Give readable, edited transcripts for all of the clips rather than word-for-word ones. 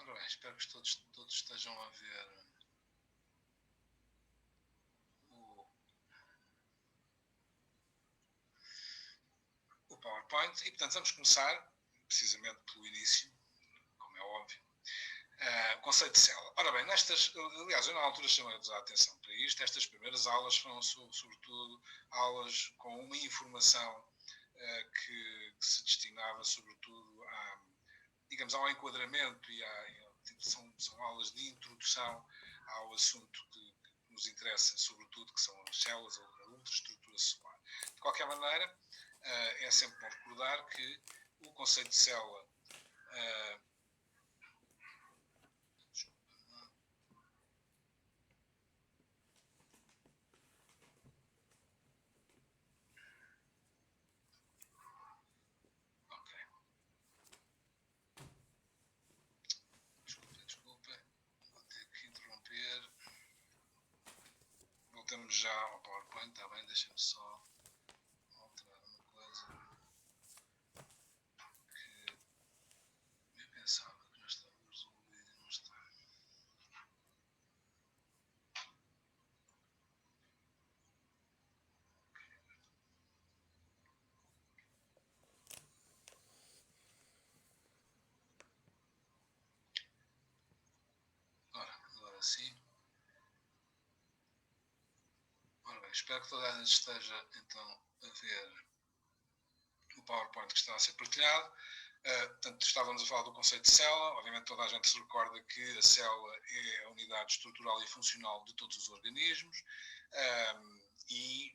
Ora bem, espero que todos estejam a ver o PowerPoint e, portanto, vamos começar precisamente pelo início, como é óbvio, o conceito de célula. Ora bem, aliás, eu na altura chamei-vos a atenção para isto. Estas primeiras aulas foram sobretudo aulas com uma informação que se destinava sobretudo ao enquadramento e são aulas de introdução ao assunto que nos interessa, sobretudo, que são as células, a ultraestrutura celular. De qualquer maneira, é sempre bom recordar que o conceito de célula voltamos já ao PowerPoint, está bem? Deixa-me só alterar uma coisa que eu pensava que já estava resolvido e não está. Agora sim. Ora bem, espero que toda a gente esteja então a ver o PowerPoint que está a ser partilhado. Portanto, estávamos a falar do conceito de célula. Obviamente toda a gente se recorda que a célula é a unidade estrutural e funcional de todos os organismos e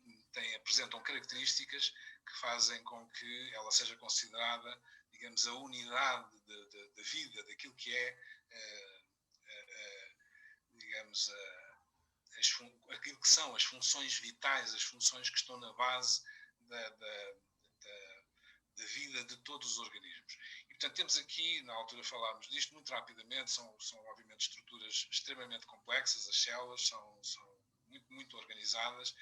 apresentam características que fazem com que ela seja considerada, digamos, a unidade da vida, daquilo que é, digamos, aquilo que são as funções vitais, as funções que estão na base da vida de todos os organismos. E, portanto, temos aqui, na altura falámos disto muito rapidamente, são obviamente estruturas extremamente complexas, as células são muito, muito organizadas,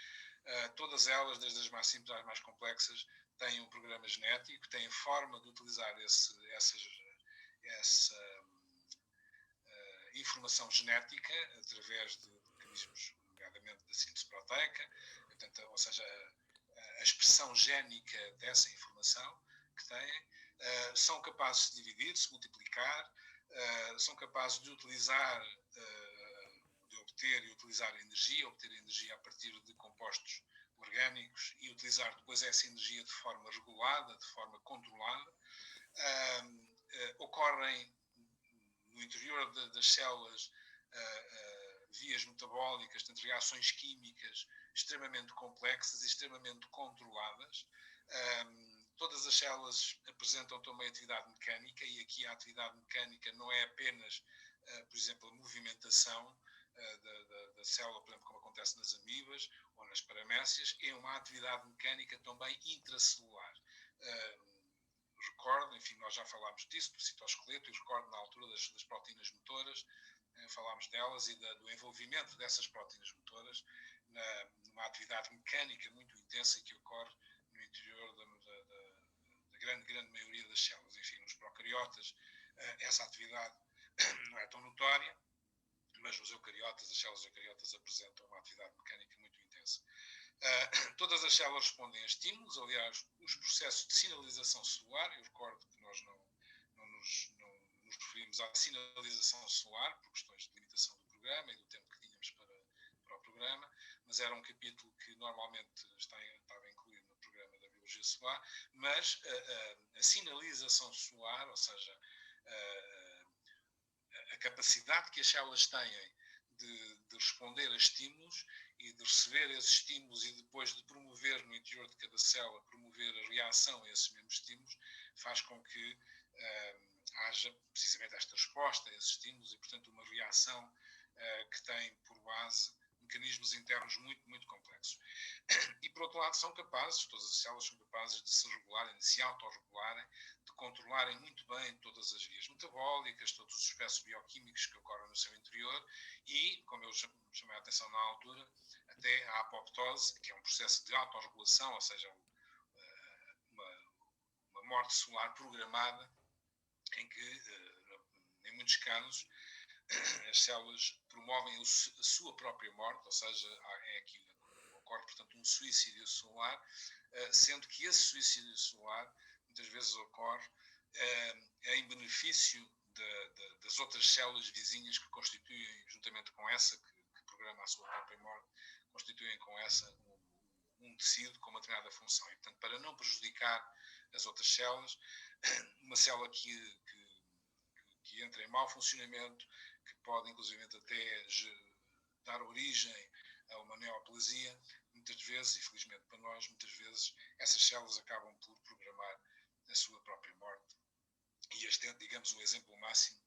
todas elas, desde as mais simples às mais complexas, têm um programa genético, têm forma de utilizar essa informação genética através de mecanismos, nomeadamente da síntese proteica, portanto, ou seja, a expressão génica dessa informação que têm, são capazes de dividir, de se multiplicar, são capazes de utilizar, de obter e utilizar energia, obter energia a partir de compostos orgânicos e utilizar depois essa energia de forma regulada, de forma controlada. Ocorrem no interior das células vias metabólicas, portanto, reações químicas extremamente complexas e extremamente controladas. Todas as células apresentam também atividade mecânica, e aqui a atividade mecânica não é apenas, por exemplo, a movimentação da célula, por exemplo, como acontece nas amibas ou nas paramécias, é uma atividade mecânica também intracelular. Recordo, enfim, nós já falámos disso, do citoesqueleto, e recordo na altura das proteínas motoras, falámos delas e do envolvimento dessas proteínas motoras numa atividade mecânica muito intensa que ocorre no interior da grande maioria das células. Enfim, nos procariotas essa atividade não é tão notória, mas nos eucariotas, as células eucariotas apresentam uma atividade mecânica muito intensa. Todas as células respondem a estímulos, aliás, os processos de sinalização celular, eu recordo que nós não nos referimos à sinalização celular por questões de limitação do programa e do tempo que tínhamos para o programa, mas era um capítulo que normalmente estava incluído no programa da biologia celular, mas a sinalização celular, ou seja, a capacidade que as células têm de responder a estímulos e de receber esses estímulos e depois de promover no interior de cada célula, promover a reação a esses mesmos estímulos, faz com que haja precisamente esta resposta a esses estímulos e, portanto, uma reação que tem por base mecanismos internos muito, muito complexos. E, por outro lado, todas as células são capazes de se regularem, de se autorregularem, de controlarem muito bem todas as vias metabólicas, todos os processos bioquímicos que ocorrem no seu interior e, como eu chamei a atenção na altura, até a apoptose, que é um processo de autorregulação, ou seja, uma morte celular programada, em que, em muitos casos, as células promovem a sua própria morte, ou seja, ocorre, portanto, um suicídio celular, sendo que esse suicídio celular muitas vezes ocorre em benefício das outras células vizinhas que constituem, juntamente com essa que programa a sua própria morte, constituem com essa um tecido com uma determinada função. E, portanto, para não prejudicar as outras células, uma célula que entra em mau funcionamento, que pode, inclusive, até dar origem a uma neoplasia, muitas vezes, e felizmente para nós, muitas vezes, essas células acabam por programar a sua própria morte. E este é, digamos, o exemplo máximo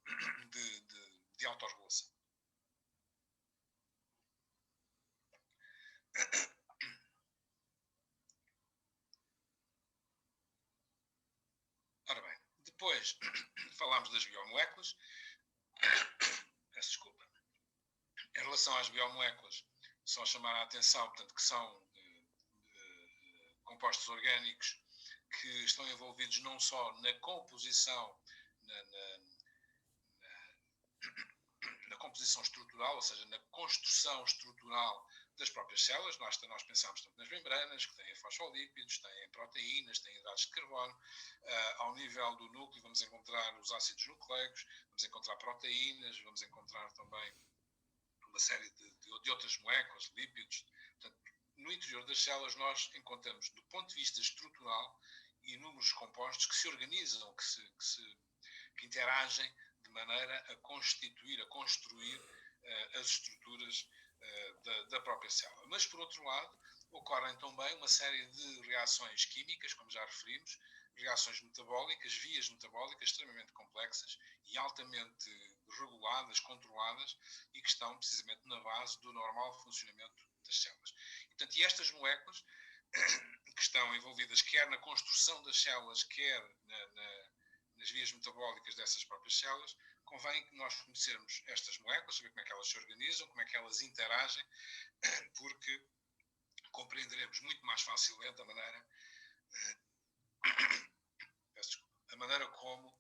de autorregulação. Ora bem, depois falámos das biomoléculas. Peço desculpa. Em relação às biomoléculas, só chamar a atenção, portanto, que são compostos orgânicos que estão envolvidos não só na composição, na composição estrutural, ou seja, na construção estrutural das próprias células. Nós pensamos tanto nas membranas, que têm fosfolípidos, têm proteínas, têm hidratos de carbono. Ao nível do núcleo vamos encontrar os ácidos nucleicos, vamos encontrar proteínas, vamos encontrar também uma série de outras moléculas, lípidos. Portanto, no interior das células nós encontramos, do ponto de vista estrutural, inúmeros compostos que se organizam, que interagem de maneira a constituir, a construir as estruturas da própria célula. Mas, por outro lado, ocorrem também uma série de reações químicas, como já referimos, reações metabólicas, vias metabólicas extremamente complexas e altamente reguladas, controladas, e que estão precisamente na base do normal funcionamento das células. Portanto, e estas moléculas que estão envolvidas quer na construção das células, quer nas vias metabólicas dessas próprias células, convém que nós conhecermos estas moléculas, saber como é que elas se organizam, como é que elas interagem, porque compreenderemos muito mais facilmente a maneira como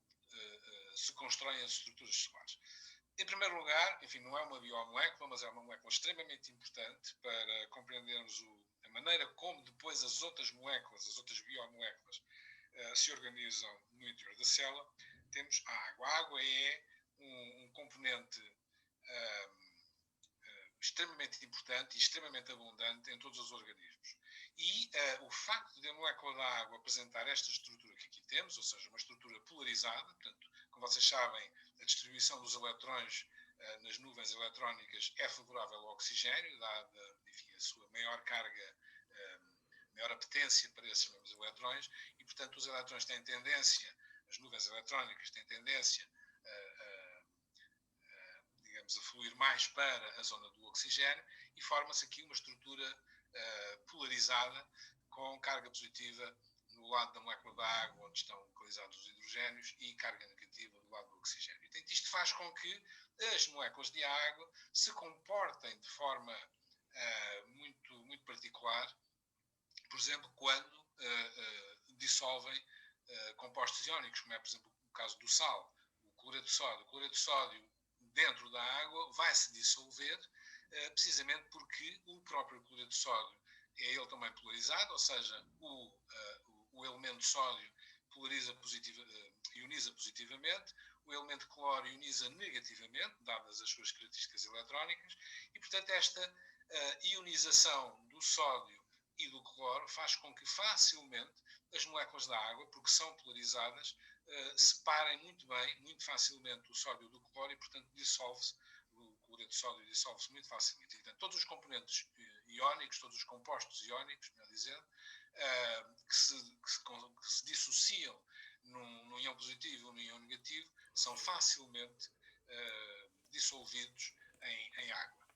se constroem as estruturas celulares. Em primeiro lugar, enfim, não é uma biomolécula, mas é uma molécula extremamente importante para compreendermos a maneira como depois as outras moléculas, as outras biomoléculas, se organizam no interior da célula. Temos a água. A água é um componente extremamente importante e extremamente abundante em todos os organismos. E o facto de a molécula da água apresentar esta estrutura que aqui temos, ou seja, uma estrutura polarizada, portanto, como vocês sabem, a distribuição dos elétrons nas nuvens eletrónicas é favorável ao oxigênio, dada, enfim, a sua maior carga, maior apetência para esses mesmos elétrons, e, portanto, os elétrons têm tendência, as nuvens eletrónicas têm tendência digamos, a fluir mais para a zona do oxigênio, e forma-se aqui uma estrutura polarizada com carga positiva no lado da molécula da água, onde estão localizados os hidrogénios, e carga negativa do lado do oxigênio. Portanto, isto faz com que as moléculas de água se comportem de forma muito, muito particular, por exemplo, quando dissolvem compostos iónicos, como é, por exemplo, o caso do sal, o cloreto de sódio. O cloreto de sódio dentro da água vai se dissolver precisamente porque o próprio cloreto de sódio é ele também polarizado, ou seja, o elemento sódio ioniza positivamente, o elemento cloro ioniza negativamente, dadas as suas características eletrónicas, e, portanto, esta ionização do sódio e do cloro faz com que facilmente as moléculas da água, porque são polarizadas, separem muito bem, muito facilmente o sódio do cloro, e, portanto, dissolve-se, o cloreto de sódio dissolve-se muito facilmente. E, portanto, todos os componentes iónicos, todos os compostos iónicos, melhor dizendo, que se dissociam num íon positivo ou num íon negativo, são facilmente dissolvidos em água.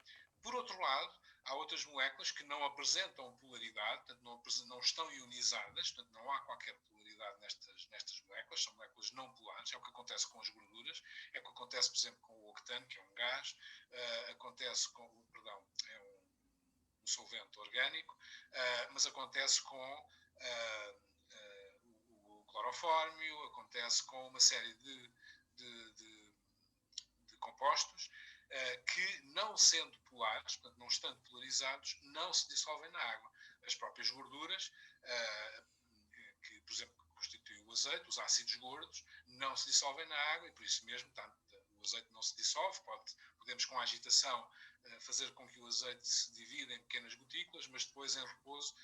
Por outro lado, há outras moléculas que não apresentam polaridade, portanto não estão ionizadas, portanto não há qualquer polaridade nestas moléculas, são moléculas não polares, é o que acontece com as gorduras, é o que acontece, por exemplo, com o octano, que é um gás, acontece com, é um solvente orgânico, mas acontece com o clorofórmio, acontece com uma série de compostos que, não sendo polares, portanto, não estando polarizados, não se dissolvem na água. As próprias gorduras, que, por exemplo, constituem o azeite, os ácidos gordos, não se dissolvem na água e, por isso mesmo, o azeite não se dissolve. Podemos, com a agitação, fazer com que o azeite se divida em pequenas gotículas, mas depois, em repouso,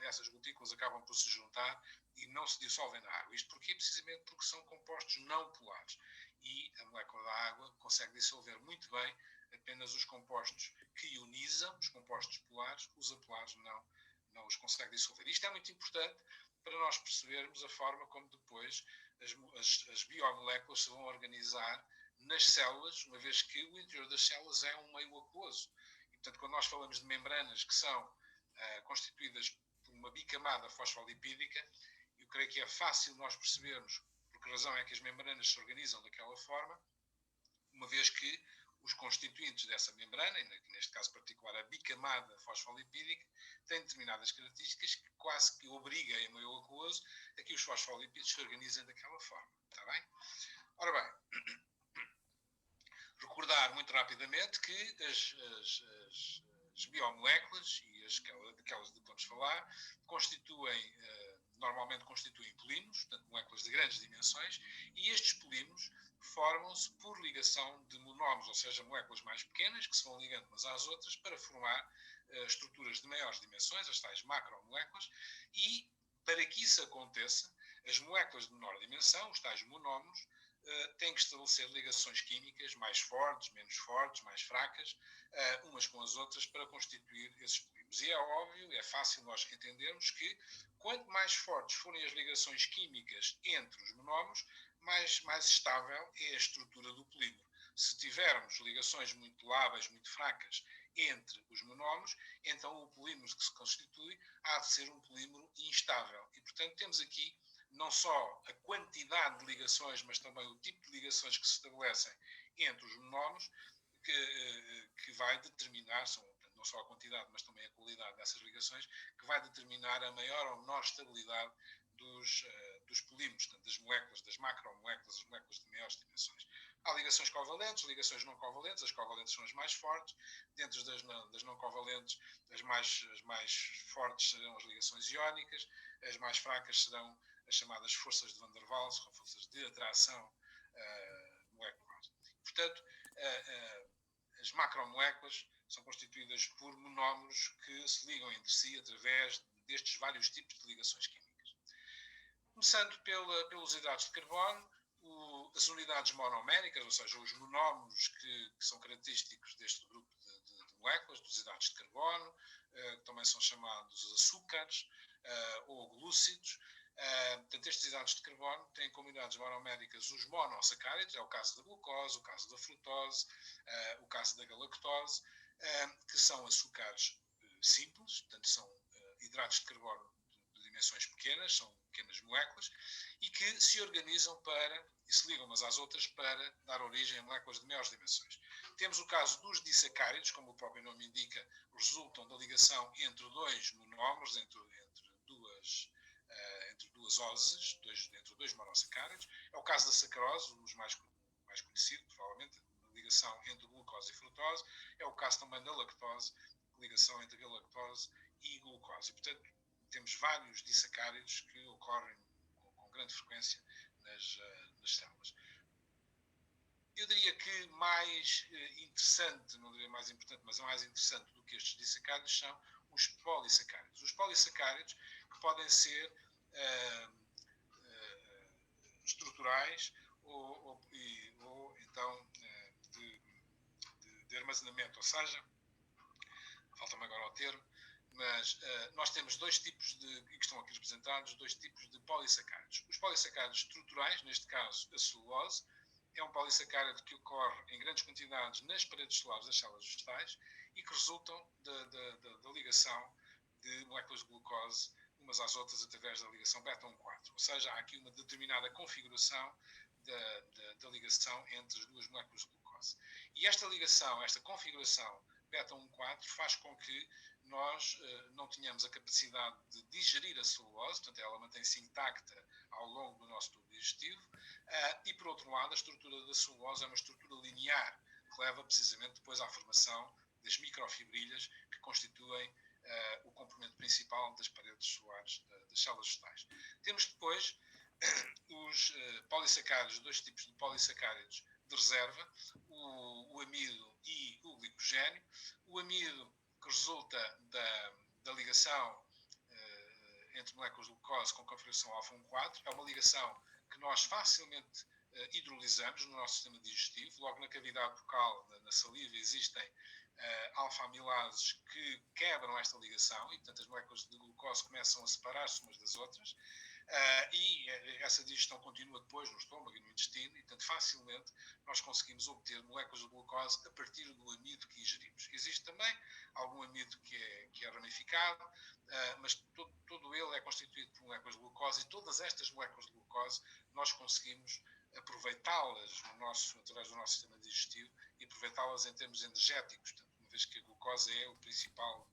essas gotículas acabam por se juntar e não se dissolvem na água. Isto porquê? Precisamente porque são compostos não polares. E a molécula da água consegue dissolver muito bem apenas os compostos que ionizam, os compostos polares, os apolares não os consegue dissolver. Isto é muito importante para nós percebermos a forma como depois as biomoléculas se vão organizar nas células, uma vez que o interior das células é um meio aquoso. E, portanto, quando nós falamos de membranas que são constituídas por uma bicamada fosfolipídica, eu creio que é fácil nós percebermos por que razão é que as membranas se organizam daquela forma, uma vez que os constituintes dessa membrana, e neste caso particular a bicamada fosfolipídica, têm determinadas características que quase que obrigam em meio aquoso a que os fosfolipídios se organizem daquela forma. Está bem? Ora bem, recordar muito rapidamente que as biomoléculas, e aquelas de que vamos falar, normalmente constituem polímeros, portanto moléculas de grandes dimensões, e estes polímeros formam-se por ligação de monómeros, ou seja, moléculas mais pequenas que se vão ligando umas às outras para formar estruturas de maiores dimensões, as tais macromoléculas, e para que isso aconteça, as moléculas de menor dimensão, os tais monómeros, têm que estabelecer ligações químicas mais fortes, menos fortes, mais fracas, umas com as outras, para constituir esses polímeros. E é óbvio, é fácil nós entendermos que quanto mais fortes forem as ligações químicas entre os monómeros, mais estável é a estrutura do polímero. Se tivermos ligações muito lábeis, muito fracas entre os monómeros, então o polímero que se constitui há de ser um polímero instável. E, portanto, temos aqui não só a quantidade de ligações, mas também o tipo de ligações que se estabelecem entre os monómeros, que vai determinar, não só a quantidade, mas também a qualidade dessas ligações, que vai determinar a maior ou menor estabilidade dos polímeros, portanto, das moléculas, das macromoléculas, as moléculas de maiores dimensões. Há ligações covalentes, ligações não covalentes. As covalentes são as mais fortes. Dentro das não covalentes, as mais fortes serão as ligações iónicas, as mais fracas serão as chamadas forças de Van der Waals, ou forças de atração molecular. Portanto, as macromoléculas são constituídas por monómeros que se ligam entre si através destes vários tipos de ligações químicas. Começando pelos hidratos de carbono, as unidades monoméricas, ou seja, os monómeros que são característicos deste grupo de moléculas, dos hidratos de carbono, que também são chamados açúcares ou glúcidos. Portanto, estes hidratos de carbono têm como unidades monoméricas os monossacáridos, é o caso da glucose, o caso da frutose, o caso da galactose, que são açúcares simples, portanto, são hidratos de carbono de dimensões pequenas, são pequenas moléculas, e que se organizam e se ligam umas às outras para dar origem a moléculas de maiores dimensões. Temos o caso dos disacáridos, como o próprio nome indica, resultam da ligação entre dois monómeros, entre duas oses, entre dois monossacáridos. É o caso da sacarose, os mais conhecido, provavelmente, a ligação entre glucose e frutose. É o caso também da lactose, a ligação entre galactose e glucose. E, portanto, temos vários disacáridos que ocorrem com grande frequência nas células. Eu diria que mais interessante, não diria mais importante, mas mais interessante do que estes disacáridos são os polissacáridos. Os polissacáridos que podem ser estruturais ou então de armazenamento, ou seja, falta-me agora o termo, mas nós temos dois tipos que estão aqui representados, dois tipos de polissacáridos. Os polissacáridos estruturais, neste caso a celulose, é um polissacárido que ocorre em grandes quantidades nas paredes celulares das células vegetais e que resultam da ligação de moléculas de glucose umas às outras através da ligação beta-1,4. Ou seja, há aqui uma determinada configuração da ligação entre as duas moléculas de glucose. E esta ligação, esta configuração beta-1,4 faz com que nós não tenhamos a capacidade de digerir a celulose, portanto ela mantém-se intacta ao longo do nosso tubo digestivo, e por outro lado a estrutura da celulose é uma estrutura linear, que leva precisamente depois à formação das microfibrilhas que constituem o complemento principal das paredes solares das células vegetais. Temos depois os polissacáridos, dois tipos de polissacáridos de reserva, o amido e o glicogênio. O amido que resulta da ligação entre moléculas de glucose com configuração alfa-1,4, é uma ligação que nós facilmente hidrolisamos no nosso sistema digestivo. Logo na cavidade bucal, na saliva, existem alfa-amilases que quebram esta ligação e, portanto, as moléculas de glucose começam a separar-se umas das outras. E essa digestão continua depois no estômago e no intestino e, portanto, facilmente nós conseguimos obter moléculas de glucose a partir do amido que ingerimos. Existe também algum amido que é ramificado, mas todo ele é constituído por moléculas de glucose e todas estas moléculas de glucose nós conseguimos aproveitá-las através do nosso sistema digestivo e aproveitá-las em termos energéticos, portanto, uma vez que a glucose é o principal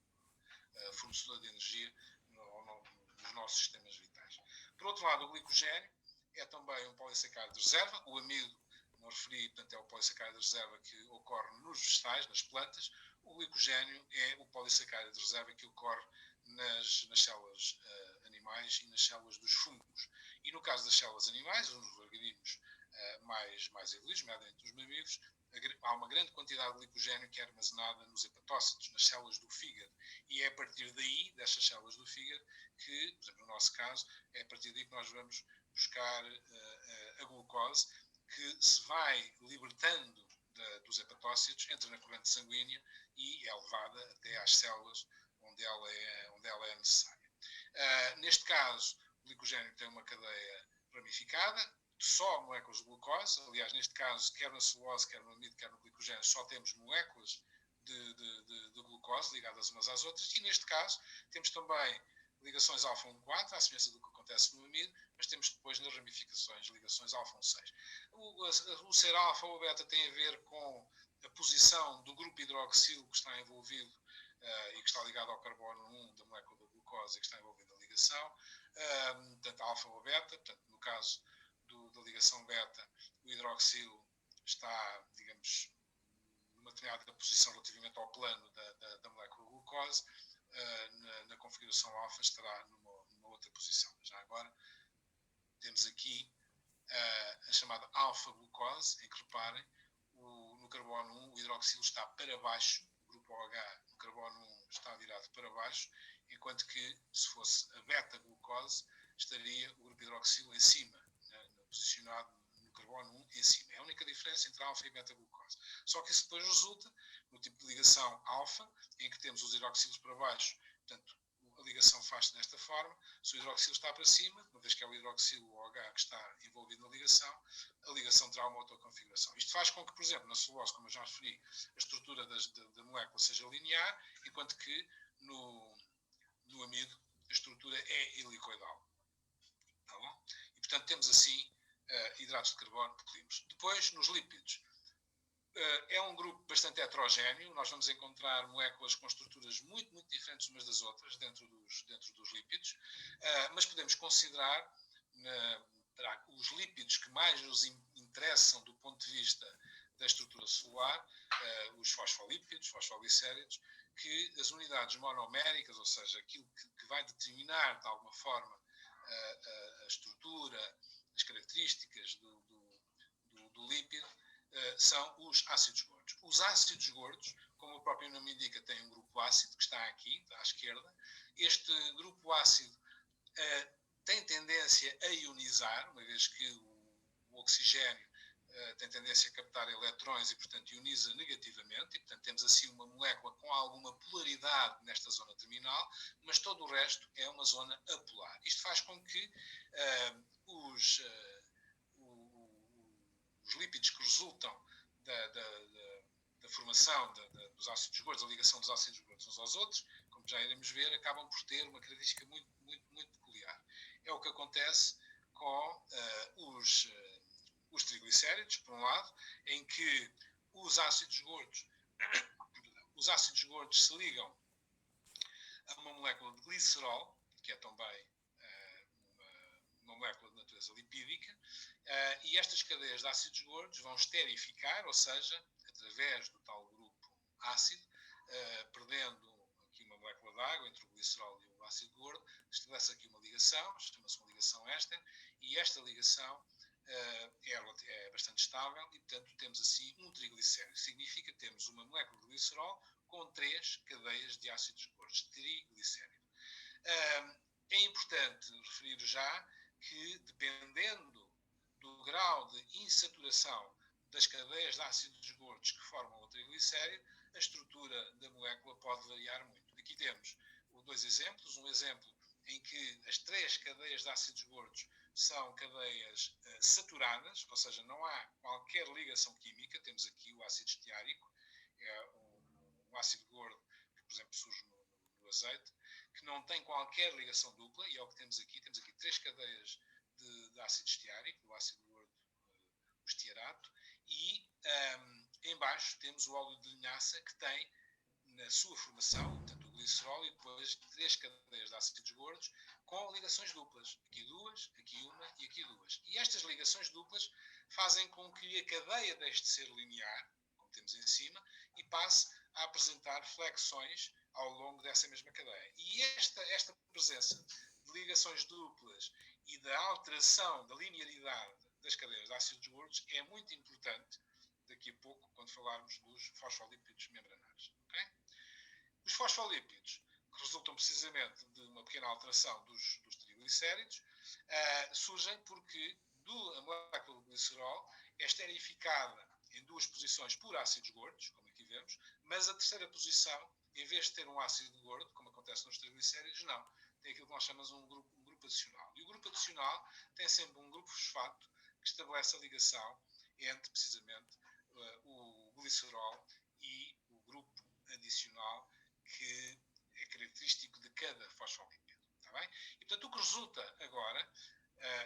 fornecedor de energia nos nossos sistemas vitais. Por outro lado, o glicogênio é também um polissacárido de reserva. O amido, como referi, portanto, é o polissacárido de reserva que ocorre nos vegetais, nas plantas. O glicogênio é o polissacárido de reserva que ocorre nas células animais e nas células dos fungos. E no caso das células animais, os organismos mais evoluídos, nomeadamente os mamíferos, há uma grande quantidade de glicogênio que é armazenada nos hepatócitos, nas células do fígado. E é a partir daí, destas células do fígado, que, por exemplo, no nosso caso, é a partir daí que nós vamos buscar a glucose, que se vai libertando dos hepatócitos, entra na corrente sanguínea e é levada até às células onde ela é necessária. Neste caso, o glicogênio tem uma cadeia ramificada, só moléculas de glucose. Aliás, neste caso, quer na celulose, quer no amido, quer no glicogênio, só temos moléculas de glucose ligadas umas às outras. E neste caso, temos também ligações alfa-1,4, à semelhança do que acontece no amido, mas temos depois nas ramificações ligações alfa-1,6. O ser alfa ou beta tem a ver com a posição do grupo hidroxilo que está envolvido e que está ligado ao carbono 1 da molécula da glucose e que está envolvido na ligação, portanto, alfa ou beta. Portanto, no caso da ligação beta, o hidroxilo está, digamos, numa determinada posição relativamente ao plano da molécula glucose. Na configuração alfa estará numa outra posição. Já agora temos aqui a chamada alfa-glucose, em que reparem, no carbono 1 o hidroxilo está para baixo, o grupo OH no carbono 1 está virado para baixo, enquanto que se fosse a beta-glucose estaria o grupo hidroxilo em cima, posicionado no carbono 1 em cima. É a única diferença entre alfa e beta-glucose. Só que isso depois resulta no tipo de ligação alfa, em que temos os hidroxilos para baixo, portanto, a ligação faz-se desta forma. Se o hidroxilo está para cima, uma vez que é o hidroxilo OH que está envolvido na ligação, a ligação terá uma outra configuração. Isto faz com que, por exemplo, na celulose, como eu já referi, a estrutura da molécula seja linear, enquanto que no amido a estrutura é helicoidal. Tá bom? E, portanto, temos assim hidratos de carbono pequeninos. Depois, nos lípidos, é um grupo bastante heterogéneo. Nós vamos encontrar moléculas com estruturas muito, muito diferentes umas das outras dentro dos lípidos, mas podemos considerar os lípidos que mais nos interessam do ponto de vista da estrutura celular, os fosfolípidos, fosfolicéridos, que as unidades monoméricas, ou seja, aquilo que vai determinar de alguma forma a estrutura, as características do lípido, são os ácidos gordos. Os ácidos gordos, como o próprio nome indica, têm um grupo ácido que está aqui, à esquerda. Este grupo ácido tem tendência a ionizar, uma vez que o oxigênio tem tendência a captar eletrões e, portanto, ioniza negativamente. E, portanto, temos assim uma molécula com alguma polaridade nesta zona terminal, mas todo o resto é uma zona apolar. Isto faz com que os lípidos que resultam da formação dos ácidos gordos, a ligação dos ácidos gordos uns aos outros, como já iremos ver, acabam por ter uma característica muito, muito, muito peculiar. É o que acontece com os triglicéridos, por um lado, em que os ácidos gordos se ligam a uma molécula de glicerol, que é também uma molécula de natureza lipídica, e estas cadeias de ácidos gordos vão esterificar, ou seja, através do tal grupo ácido, perdendo aqui uma molécula de água entre o glicerol e o ácido gordo, estabelece aqui uma ligação, chama-se uma ligação éster, e esta ligação é bastante estável e, portanto, temos assim um triglicérido. Significa que temos uma molécula de glicerol com 3 cadeias de ácidos gordos, triglicérido. É importante referir já que, dependendo do grau de insaturação das cadeias de ácidos gordos que formam o triglicérido, a estrutura da molécula pode variar muito. Aqui temos 2 exemplos. Um exemplo em que as 3 cadeias de ácidos gordos são cadeias saturadas, ou seja, não há qualquer ligação química. Temos aqui o ácido esteárico, é um ácido gordo que, por exemplo, surge no azeite, que não tem qualquer ligação dupla, e é o que temos aqui. Temos aqui 3 cadeias de ácido esteárico, do ácido gordo, o estearato, e em baixo temos o óleo de linhaça, que tem na sua formação, portanto, o glicerol, e depois 3 cadeias de ácidos gordos com ligações duplas. Aqui 2, aqui 1 e aqui 2. E estas ligações duplas fazem com que a cadeia deixe de ser linear, como temos em cima, e passe a apresentar flexões ao longo dessa mesma cadeia. E esta presença de ligações duplas e da alteração da linearidade das cadeias de ácidos gordos é muito importante daqui a pouco, quando falarmos dos fosfolípidos membranares. Okay? Os fosfolípidos, que resultam precisamente de uma pequena alteração dos triglicéridos, surgem porque a molécula de glicerol é esterificada em 2 posições por ácidos gordos, como aqui vemos, mas a terceira posição, em vez de ter um ácido gordo, como acontece nos triglicéridos, não. Tem aquilo que nós chamamos um grupo adicional. E o grupo adicional tem sempre um grupo fosfato que estabelece a ligação entre, precisamente, o glicerol e o grupo adicional que é característico de cada fosfolípido. Está bem? E, portanto, o que resulta agora,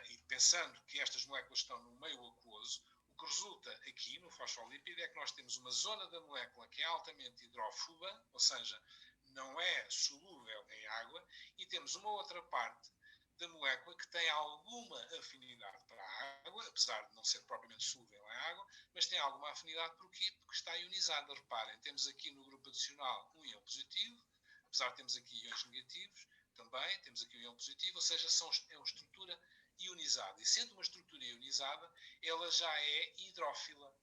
e pensando que estas moléculas estão no meio aquoso, o que resulta aqui no fosfolípido é que nós temos uma zona da molécula que é altamente hidrófoba, ou seja, não é solúvel em água, e temos uma outra parte da molécula que tem alguma afinidade para a água, apesar de não ser propriamente solúvel em água, mas tem alguma afinidade porque está ionizada. Reparem, temos aqui no grupo adicional um íon positivo, apesar de termos aqui íons negativos, também temos aqui um íon positivo, ou seja, é uma estrutura ionizada. E sendo uma estrutura ionizada, ela já é hidrófila.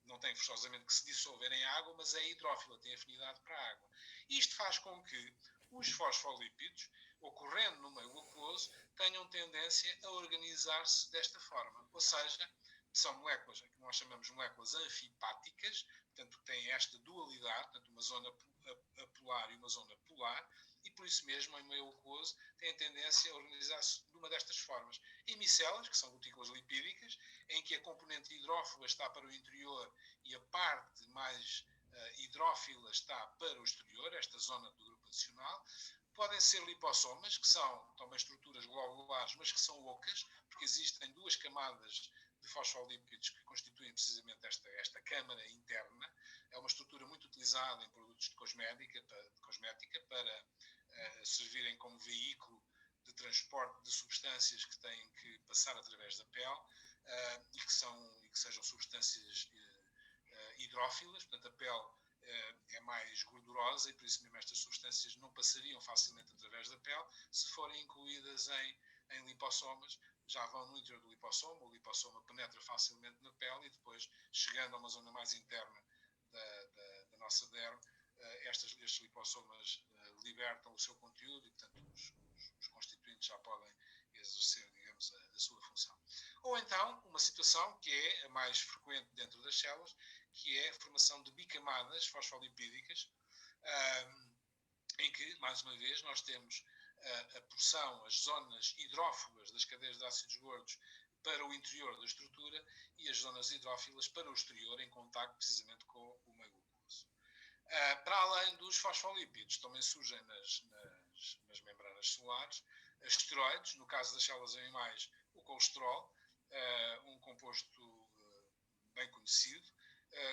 Não tem forçosamente que se dissolver em água, mas é hidrófila, tem afinidade para a água. Isto faz com que os fosfolípidos, ocorrendo no meio aquoso, tenham tendência a organizar-se desta forma. Ou seja, são moléculas que nós chamamos moléculas anfipáticas, portanto, que têm esta dualidade, portanto, uma zona apolar e uma zona polar, e por isso mesmo, em meio aquoso, têm a tendência a organizar-se de uma destas formas. Em micelas, que são gotículas lipídicas, em que a componente hidrófoba está para o interior e a parte mais hidrófila está para o exterior, esta zona do grupo adicional. Podem ser lipossomas, que são também estruturas globulares, mas que são ocas, porque existem 2 camadas de fosfolípidos que constituem precisamente esta câmara interna. É uma estrutura muito utilizada em produtos de cosmética para servirem como veículo de transporte de substâncias que têm que passar através da pele e que sejam substâncias hidrófilas, portanto a pele é mais gordurosa e por isso mesmo estas substâncias não passariam facilmente através da pele. Se forem incluídas em lipossomas, já vão no interior do lipossoma, o lipossoma penetra facilmente na pele e depois, chegando a uma zona mais interna da nossa derme, estes lipossomas libertam o seu conteúdo e, portanto, os constituintes já podem exercer, digamos, a sua função. Ou então, uma situação que é a mais frequente dentro das células, que é a formação de bicamadas fosfolipídicas, em que, mais uma vez, nós temos a porção, as zonas hidrófobas das cadeias de ácidos gordos para o interior da estrutura e as zonas hidrófilas para o exterior, em contacto precisamente com o meio aquoso. Para além dos fosfolípidos, também surgem nas membranas celulares esteroides, no caso das células animais, o colesterol, um composto bem conhecido,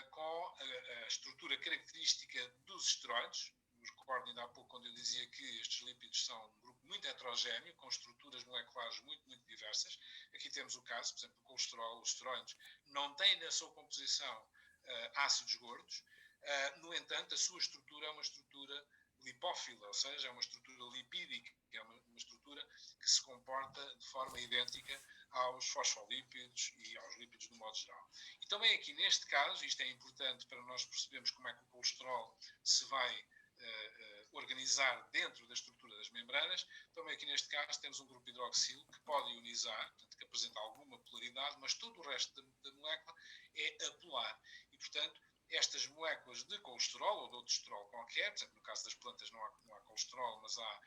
com a estrutura característica dos esteroides. Recordo ainda há pouco quando eu dizia que estes lípidos são um grupo muito heterogéneo, com estruturas moleculares muito, muito diversas. Aqui temos o caso, por exemplo, do colesterol. Os esteroides não têm na sua composição ácidos gordos. No entanto, a sua estrutura é uma estrutura lipófila, ou seja, é uma estrutura lipídica, é uma estrutura que se comporta de forma idêntica aos fosfolípidos e aos lípidos do modo geral. E também aqui neste caso, isto é importante para nós percebermos como é que o colesterol se vai organizar dentro da estrutura das membranas. Também aqui neste caso temos um grupo hidroxilo que pode ionizar, portanto, que apresenta alguma polaridade, mas todo o resto da molécula é apolar. E, portanto, estas moléculas de colesterol ou de outro esterol qualquer, por exemplo, no caso das plantas não há colesterol, mas há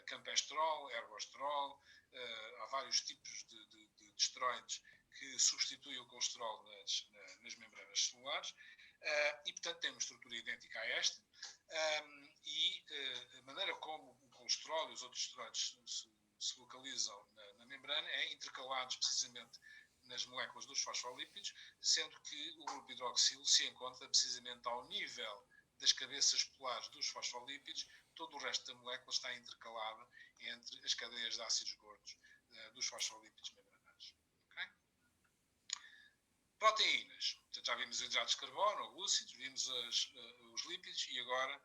campesterol, ergosterol, há vários tipos de esteroides que substituem o colesterol nas membranas celulares, e, portanto, tem uma estrutura idêntica a esta, e a maneira como o colesterol e os outros esteroides se localizam na membrana é intercalados precisamente nas moléculas dos fosfolípidos, sendo que o grupo hidroxilo se encontra precisamente ao nível das cabeças polares dos fosfolípidos. Todo o resto da molécula está intercalada entre as cadeias de ácidos gordos dos fosfolípidos membranários. Okay? Proteínas. Portanto, já vimos os hidratos de carbono, ou glúcidos, vimos os lípidos e agora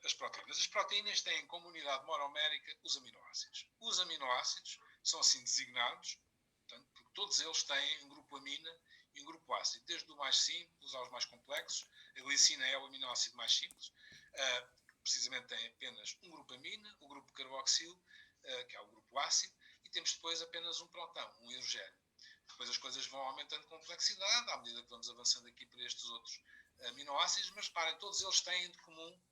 as proteínas. As proteínas têm como unidade monomérica os aminoácidos. Os aminoácidos são assim designados, portanto, porque todos eles têm um grupo amina e um grupo ácido, desde o mais simples aos mais complexos. A glicina é o aminoácido mais simples, precisamente tem apenas um grupo amina, o grupo carboxilo, que é o grupo ácido, e temos depois apenas um próton, um hidrogênio. Depois as coisas vão aumentando de complexidade à medida que vamos avançando aqui para estes outros aminoácidos, mas reparem, todos eles têm de comum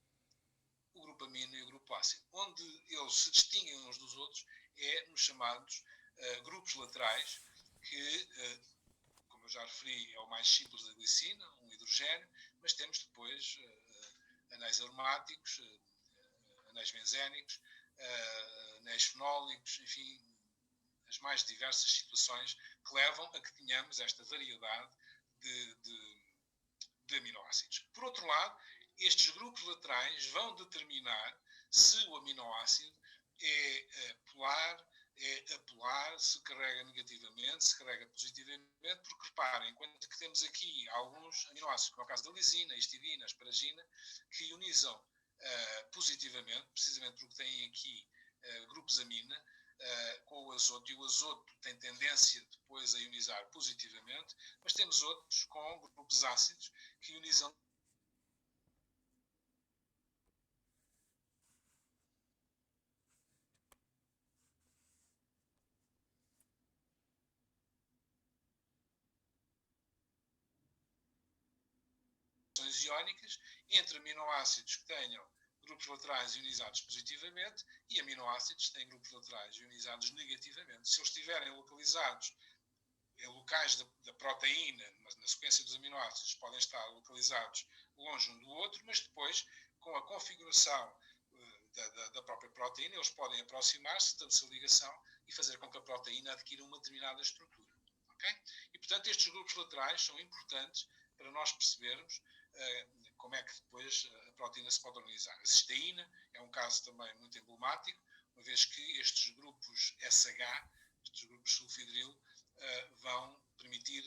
o grupo amino e o grupo ácido. Onde eles se distinguem uns dos outros é nos chamados grupos laterais, que, como eu já referi, é o mais simples da glicina, um hidrogênio, mas temos depois anéis aromáticos, anéis benzénicos, anéis fenólicos, enfim, as mais diversas situações que levam a que tenhamos esta variedade de aminoácidos. Por outro lado, estes grupos laterais vão determinar se o aminoácido é polar, é apolar, se carrega negativamente, se carrega positivamente, porque reparem, enquanto que temos aqui alguns aminoácidos, como é o caso da lisina, a histidina, a asparagina, que ionizam positivamente, precisamente porque têm aqui grupos amina, com o azoto, e o azoto tem tendência depois a ionizar positivamente, mas temos outros com grupos ácidos que ionizam iónicas entre aminoácidos que tenham grupos laterais ionizados positivamente e aminoácidos que têm grupos laterais ionizados negativamente. Se eles estiverem localizados em locais da proteína, mas na sequência dos aminoácidos, podem estar localizados longe um do outro, mas depois, com a configuração da própria proteína, eles podem aproximar-se, estabelecer ligação e fazer com que a proteína adquira uma determinada estrutura. Okay? E, portanto, estes grupos laterais são importantes para nós percebermos como é que depois a proteína se pode organizar. A cisteína é um caso também muito emblemático, uma vez que estes grupos SH, estes grupos sulfidril, vão permitir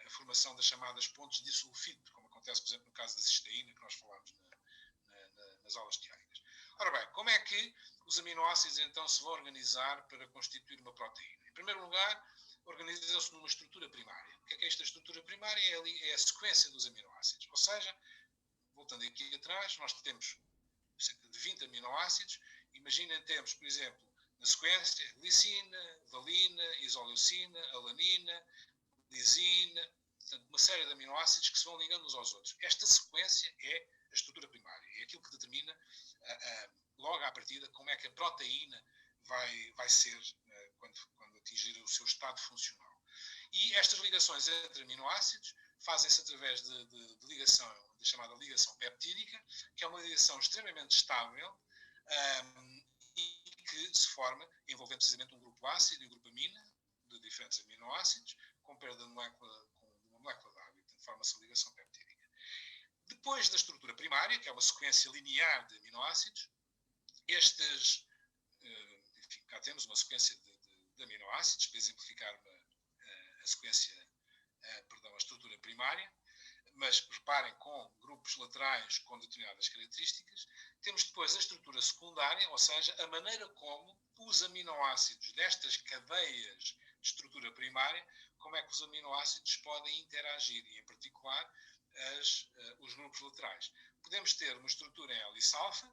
a formação das chamadas pontes de sulfito, como acontece, por exemplo, no caso da cisteína, que nós falámos nas aulas teóricas. Ora bem, como é que os aminoácidos então se vão organizar para constituir uma proteína? Em primeiro lugar, organizam-se numa estrutura primária. O que é esta estrutura primária? É a sequência dos aminoácidos. Ou seja, voltando aqui atrás, nós temos cerca de 20 aminoácidos. Imaginem, temos, por exemplo, na sequência, glicina, valina, isoleucina, alanina, lisina, portanto, uma série de aminoácidos que se vão ligando uns aos outros. Esta sequência é a estrutura primária. É aquilo que determina, logo à partida, como é que a proteína vai ser quando atingir o seu estado funcional. E estas ligações entre aminoácidos fazem-se através de ligação, da chamada ligação peptídica, que é uma ligação extremamente estável e que se forma envolvendo precisamente um grupo ácido e um grupo amina, de diferentes aminoácidos, com perda de uma molécula de água, e portanto forma-se a ligação peptídica. Depois da estrutura primária, que é uma sequência linear de aminoácidos, enfim, cá temos uma sequência de aminoácidos, para exemplificar a estrutura primária. mas reparem, com grupos laterais com determinadas características. Temos depois a estrutura secundária, ou seja, a maneira como os aminoácidos destas cadeias de estrutura primária, como é que os aminoácidos podem interagir, e em particular os grupos laterais. Podemos ter uma estrutura em hélice alfa,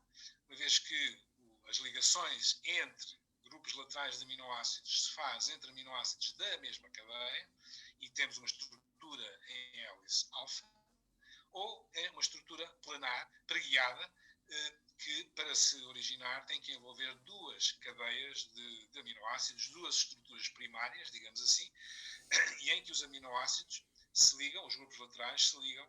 uma vez que as ligações entre grupos laterais de aminoácidos se faz entre aminoácidos da mesma cadeia, e temos uma estrutura em hélice alfa, ou é uma estrutura planar, preguiada, que para se originar tem que envolver duas cadeias de aminoácidos, duas estruturas primárias, digamos assim, e em que os aminoácidos se ligam, os grupos laterais se ligam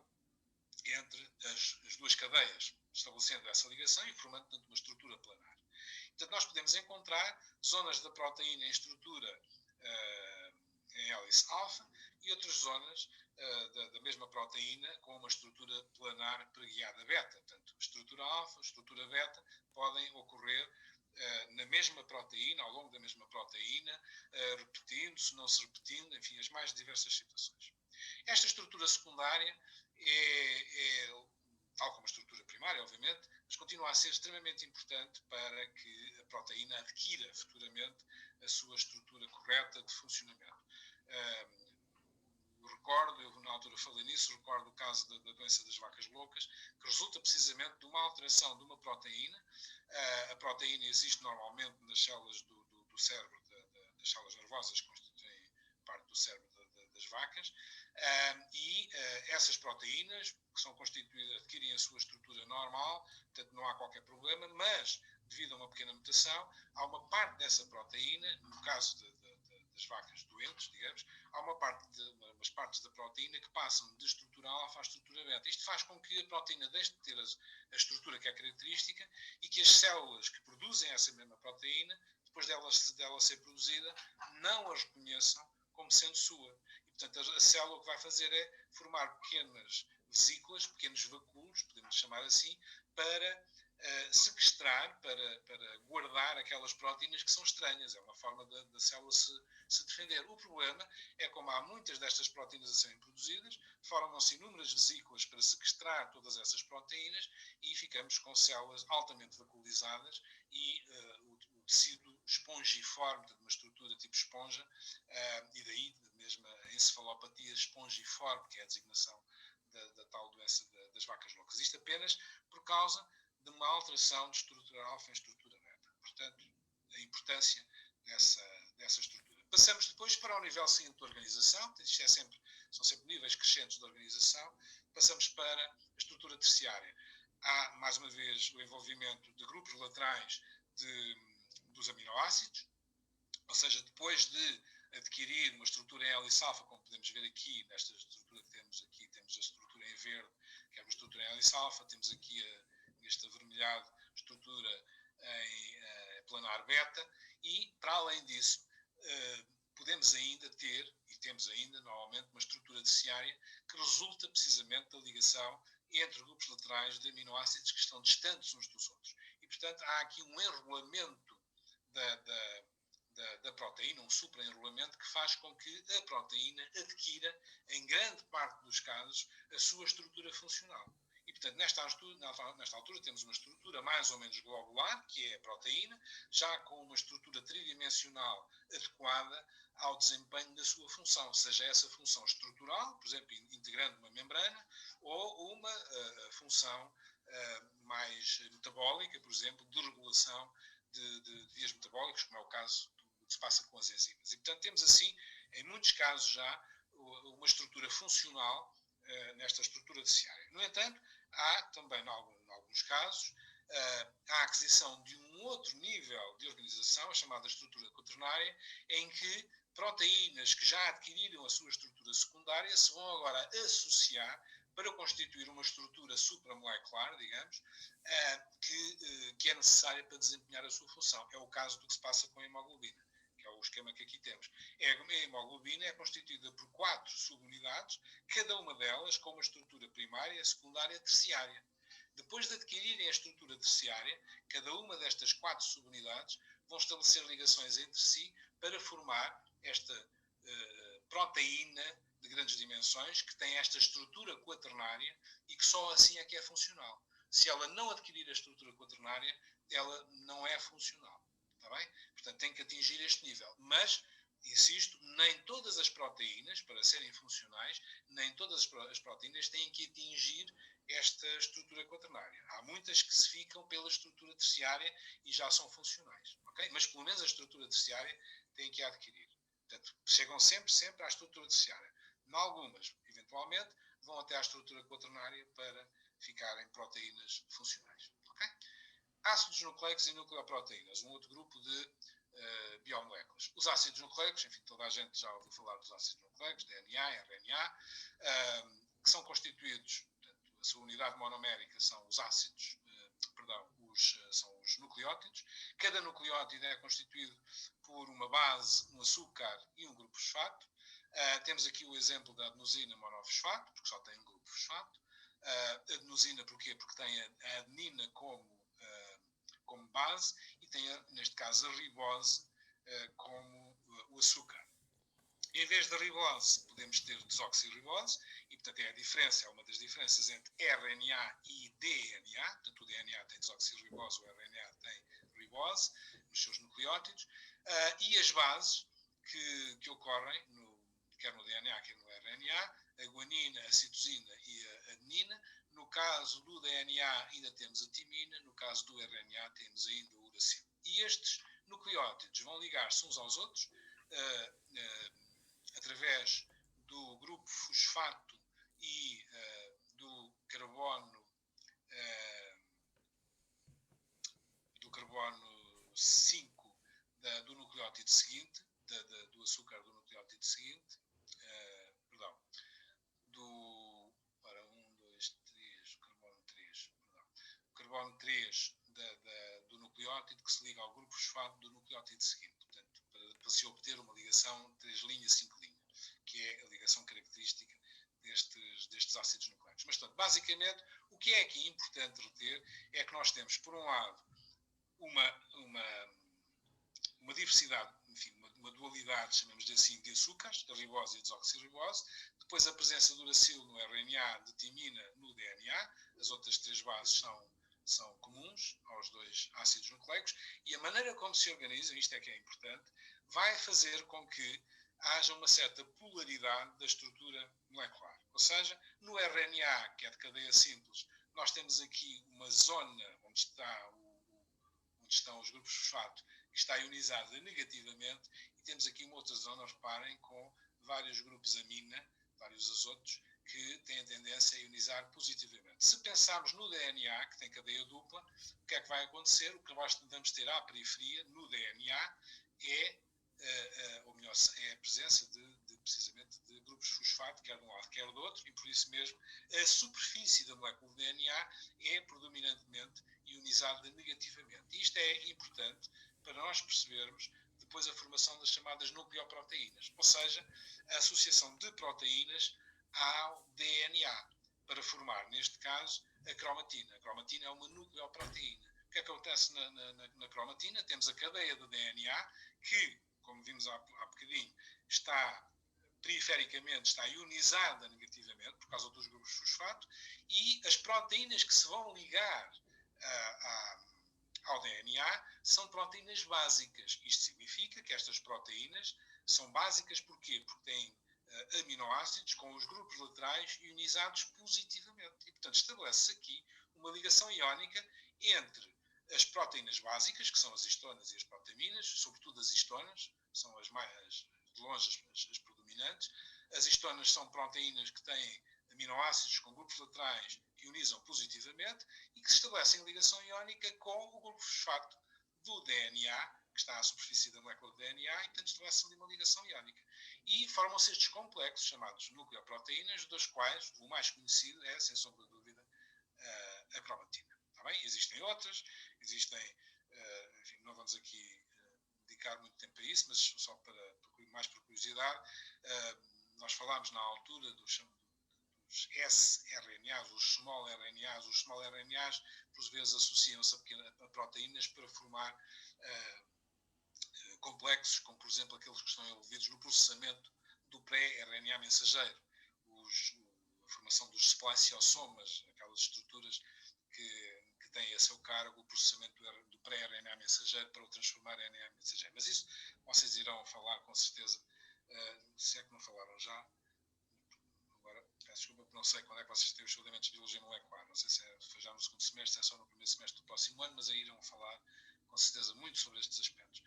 entre as duas cadeias, estabelecendo essa ligação e formando, portanto, uma estrutura planar. Portanto, nós podemos encontrar zonas da proteína em estrutura em hélice alfa e outras zonas da mesma proteína com uma estrutura planar preguiada beta. Portanto, estrutura alfa, estrutura beta podem ocorrer na mesma proteína, ao longo da mesma proteína, repetindo-se, não se repetindo, enfim, as mais diversas situações. Esta estrutura secundária tal como a estrutura primária, obviamente, mas continua a ser extremamente importante para que a proteína adquira futuramente a sua estrutura correta de funcionamento. Eu na altura falei nisso, recordo o caso da doença das vacas loucas, que resulta precisamente de uma alteração de uma proteína. A proteína existe normalmente nas células do cérebro, das células nervosas que constituem parte do cérebro das vacas, e essas proteínas, que são constituídas, adquirem a sua estrutura normal, portanto não há qualquer problema, mas devido a uma pequena mutação, há uma parte dessa proteína, no caso das vacas doentes, digamos, há umas partes da proteína que passam de estrutura alfa à estrutura beta. Isto faz com que a proteína deixe de ter a estrutura que é característica e que as células que produzem essa mesma proteína, depois dela ser produzida, não as reconheçam como sendo sua. E, portanto, a célula o que vai fazer é formar pequenas vesículas, pequenos vacúolos, podemos chamar assim, para sequestrar, para guardar aquelas proteínas que são estranhas. É uma forma da célula se defender. O problema é como há muitas destas proteínas a serem produzidas, formam-se inúmeras vesículas para sequestrar todas essas proteínas e ficamos com células altamente vacuolizadas e o tecido espongiforme, de uma estrutura tipo esponja, e daí mesmo a encefalopatia espongiforme, que é a designação da tal doença das vacas loucas. Isto apenas por causa de uma alteração de estrutura alfa em estrutura beta. Portanto, a importância dessa estrutura. Passamos depois para o nível seguinte da organização, isto são sempre níveis crescentes de organização, passamos para a estrutura terciária. Há, mais uma vez, o envolvimento de grupos laterais dos aminoácidos, ou seja, depois de adquirir uma estrutura em hélice alfa, como podemos ver aqui, nesta estrutura que temos aqui, temos a estrutura em verde, que é uma estrutura em hélice alfa, temos aqui neste avermelhado, estrutura em planar beta, e, para além disso, podemos ainda ter, e temos ainda, normalmente, uma estrutura terciária que resulta precisamente da ligação entre grupos laterais de aminoácidos que estão distantes uns dos outros. E, portanto, há aqui um enrolamento da proteína, um supraenrolamento que faz com que a proteína adquira, em grande parte dos casos, a sua estrutura funcional. E, portanto, nesta altura temos uma estrutura mais ou menos globular, que é a proteína, já com uma estrutura tridimensional adequada ao desempenho da sua função, seja essa função estrutural, por exemplo, integrando uma membrana, ou uma função mais metabólica, por exemplo, de regulação de vias metabólicas, como é o caso do que se passa com as enzimas. E, portanto, temos assim, em muitos casos já, uma estrutura funcional nesta estrutura terciária. No entanto, há também, em alguns casos, a aquisição de um outro nível de organização, a chamada estrutura quaternária, em que proteínas que já adquiriram a sua estrutura secundária se vão agora associar para constituir uma estrutura supramolecular, digamos, que é necessária para desempenhar a sua função. É o caso do que se passa com a hemoglobina, que é o esquema que aqui temos. A hemoglobina é constituída por 4 subunidades, cada uma delas com uma estrutura primária, secundária e terciária. Depois de adquirirem a estrutura terciária, cada uma destas 4 subunidades vão estabelecer ligações entre si para formar esta proteína de grandes dimensões, que tem esta estrutura quaternária e que só assim é que é funcional. Se ela não adquirir a estrutura quaternária, ela não é funcional. Está bem? Portanto, tem que atingir este nível. Mas, insisto, nem todas as proteínas, para serem funcionais, nem todas as proteínas têm que atingir esta estrutura quaternária. Há muitas que se ficam pela estrutura terciária e já são funcionais. Okay? Mas, pelo menos, a estrutura terciária têm que adquirir. Portanto, chegam sempre à estrutura terciária. Em algumas, eventualmente, vão até à estrutura quaternária para ficarem proteínas funcionais. Okay? Ácidos nucleicos e nucleoproteínas, um outro grupo de biomoléculas. Os ácidos nucleicos, enfim, toda a gente já ouviu falar dos ácidos nucleicos, DNA, RNA, que são constituídos, portanto, a sua unidade monomérica são os ácidos, são os nucleótidos. Cada nucleótido é constituído por uma base, um açúcar e um grupo fosfato. Temos aqui o exemplo da adenosina monofosfato, porque só tem um grupo fosfato. Adenosina porquê? Porque tem a adenina como base e tem, neste caso, a ribose como o açúcar. Em vez da ribose, podemos ter desoxirribose, e, portanto, é uma das diferenças entre RNA e DNA. Portanto, o DNA tem desoxirribose, o RNA tem ribose nos seus nucleótidos. E as bases que ocorrem, quer no DNA, quer no RNA, a guanina, a citosina e a adenina. No caso do DNA, ainda temos a timina. No caso do RNA, temos ainda o uracilo. E estes nucleótidos vão ligar-se uns aos outros através do grupo fosfato e do carbono 5 do nucleótido seguinte, do açúcar do nucleótido seguinte, carbono 3 do nucleótido que se liga ao grupo fosfato do nucleótido seguinte. Portanto, para se obter uma ligação 3 linhas, 5 linhas, que é a ligação característica destes ácidos nucleicos. Mas, portanto, basicamente, o que é aqui importante reter é que nós temos, por um lado, uma diversidade, enfim, uma dualidade, chamamos-lhe assim, de açúcares, a ribose e a desoxirribose, depois a presença do uracilo no RNA, de timina no DNA, as outras 3 bases são comuns aos 2 ácidos nucleicos, e a maneira como se organizam, isto é que é importante, vai fazer com que haja uma certa polaridade da estrutura molecular. Ou seja, no RNA, que é de cadeia simples, nós temos aqui uma zona onde estão os grupos fosfato, que está ionizada negativamente, e temos aqui uma outra zona, reparem, com vários grupos amina, vários azotos, que têm a tendência a ionizar positivamente. Se pensarmos no DNA, que tem cadeia dupla, o que é que vai acontecer? O que nós vamos ter à periferia, no DNA, ou melhor, é a presença precisamente de grupos fosfato, quer de um lado, quer do outro, e por isso mesmo a superfície da molécula de DNA é predominantemente ionizada negativamente. E isto é importante para nós percebermos depois a formação das chamadas nucleoproteínas, ou seja, a associação de proteínas ao DNA, para formar, neste caso, a cromatina. A cromatina é uma nucleoproteína. O que é que acontece na cromatina? Temos a cadeia de DNA que, como vimos há bocadinho, perifericamente está ionizada negativamente por causa dos grupos fosfato, e as proteínas que se vão ligar ao DNA são proteínas básicas. Isto significa que estas proteínas são básicas porquê? Porque têm aminoácidos com os grupos laterais ionizados positivamente. E, portanto, estabelece-se aqui uma ligação iónica entre as proteínas básicas, que são as histonas e as protaminas, sobretudo as histonas, são as mais, de longe, as predominantes. As histonas são proteínas que têm aminoácidos com grupos laterais que ionizam positivamente e que se estabelecem ligação iónica com o grupo fosfato do DNA, que está à superfície da molécula de DNA, e, portanto, estabelece ali uma ligação iónica. E formam-se estes complexos, chamados nucleoproteínas, dos quais o mais conhecido é, sem sombra de dúvida, a cromatina. Está bem? Existem outras, enfim, não vamos aqui dedicar muito tempo a isso, mas só mais por curiosidade, nós falámos na altura dos sRNAs, os small RNAs. Os small RNAs, por vezes, associam-se a proteínas para formar complexos, como, por exemplo, aqueles que estão envolvidos no processamento do pré-RNA mensageiro, a formação dos spliciosomas, aquelas estruturas que têm a seu cargo o processamento do pré-RNA mensageiro para o transformar em RNA mensageiro. Mas isso vocês irão falar com certeza, se é que não falaram já. Agora, peço desculpa, porque não sei quando é que vocês têm os elementos de biologia molecular. Não sei se foi já no segundo semestre, se é só no primeiro semestre do próximo ano, mas aí irão falar com certeza muito sobre estes aspectos.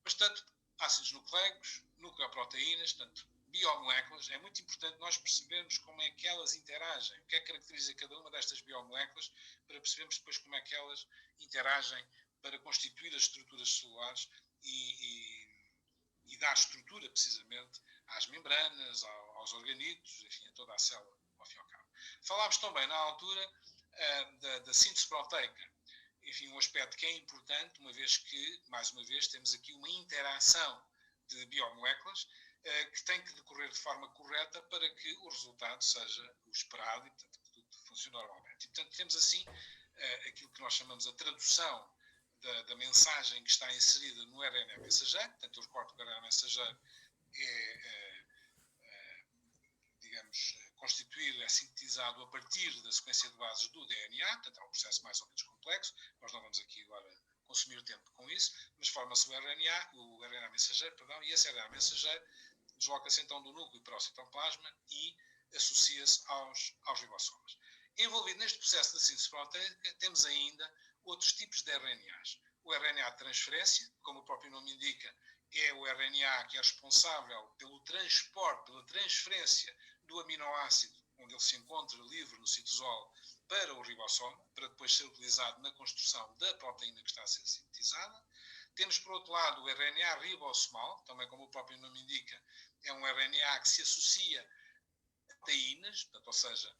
Mas, tanto ácidos nucleicos, nucleoproteínas, tanto biomoléculas, é muito importante nós percebermos como é que elas interagem, o que é que caracteriza cada uma destas biomoléculas, para percebermos depois como é que elas interagem para constituir as estruturas celulares e dar estrutura, precisamente, às membranas, aos organídeos, enfim, a toda a célula, ao fim e ao cabo. Falámos também, na altura, da síntese proteica. Enfim, um aspecto que é importante, uma vez que, mais uma vez, temos aqui uma interação de biomoléculas que tem que decorrer de forma correta para que o resultado seja o esperado e, portanto, que tudo funcione normalmente. E, portanto, temos assim aquilo que nós chamamos a tradução da mensagem que está inserida no RNA mensageiro. Portanto, eu recordo que o RNA mensageiro digamos, constituído, é sintetizado a partir da sequência de bases do DNA, portanto é um processo mais ou menos complexo, nós não vamos aqui agora consumir tempo com isso, mas forma-se o RNA mensageiro, e esse RNA mensageiro desloca-se então do núcleo para o citoplasma e associa-se aos ribossomas. Envolvido neste processo da síntese proteica, temos ainda outros tipos de RNAs. O RNA de transferência, como o próprio nome indica, é o RNA que é responsável pelo transporte, pela transferência do aminoácido, onde ele se encontra livre no citosol, para o ribossoma, para depois ser utilizado na construção da proteína que está a ser sintetizada. Temos, por outro lado, o RNA ribossomal, também como o próprio nome indica, é um RNA que se associa a proteínas, portanto, ou seja,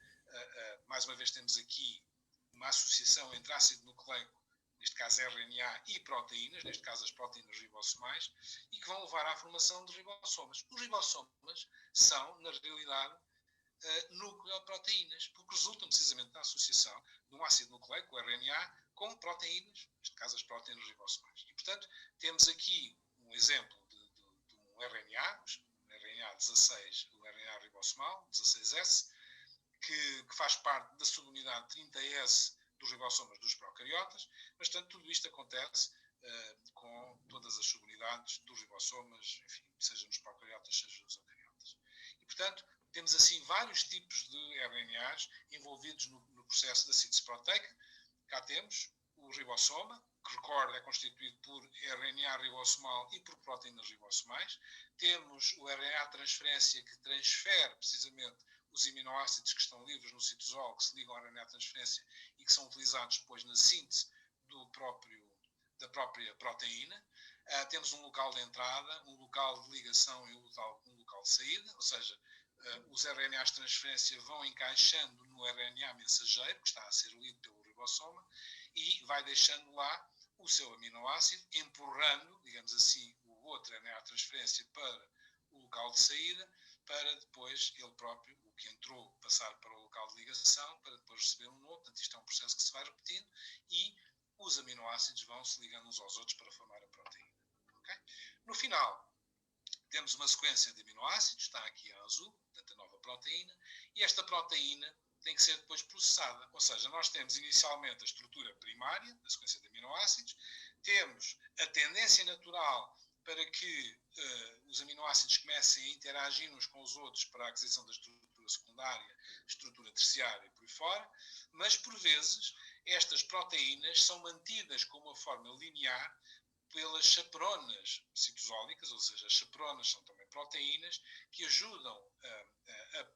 mais uma vez temos aqui uma associação entre ácido nucleico, neste caso RNA, e proteínas, neste caso as proteínas ribossomais, e que vão levar à formação de ribossomas. Os ribossomas são, na realidade, nucleoproteínas, porque resultam precisamente da associação de um ácido nucleico, o RNA, com proteínas, neste caso as proteínas ribossomais. E, portanto, temos aqui um exemplo de um RNA, o RNA 16, o RNA ribossomal, 16S, que faz parte da subunidade 30S dos ribossomas dos procariotas, mas, portanto, tudo isto acontece com todas as subunidades dos ribossomas, enfim, seja nos procariotas, seja nos eucariotas. E, portanto, temos assim vários tipos de RNAs envolvidos no processo da síntese proteica. Cá temos o ribossoma, que, recordo, é constituído por RNA ribossomal e por proteínas ribossomais. Temos o RNA transferência, que transfere precisamente os aminoácidos que estão livres no citosol, que se ligam ao RNA transferência e que são utilizados depois na síntese da própria proteína. Temos um local de entrada, um local de ligação e um local de saída, ou seja, os RNAs de transferência vão encaixando no RNA mensageiro, que está a ser lido pelo ribossoma, e vai deixando lá o seu aminoácido, empurrando, digamos assim, o outro RNA de transferência para o local de saída, para depois ele próprio, o que entrou, passar para o local de ligação, para depois receber um novo. Portanto, isto é um processo que se vai repetindo e os aminoácidos vão se ligando uns aos outros para formar a proteína. Okay? No final, temos uma sequência de aminoácidos, está aqui em azul, portanto a nova proteína, e esta proteína tem que ser depois processada. Ou seja, nós temos inicialmente a estrutura primária da sequência de aminoácidos, temos a tendência natural para que os aminoácidos comecem a interagir uns com os outros para a aquisição da estrutura secundária, estrutura terciária e por aí fora, mas por vezes estas proteínas são mantidas com uma forma linear pelas chaperonas citosólicas, ou seja, as chaperonas são também proteínas que ajudam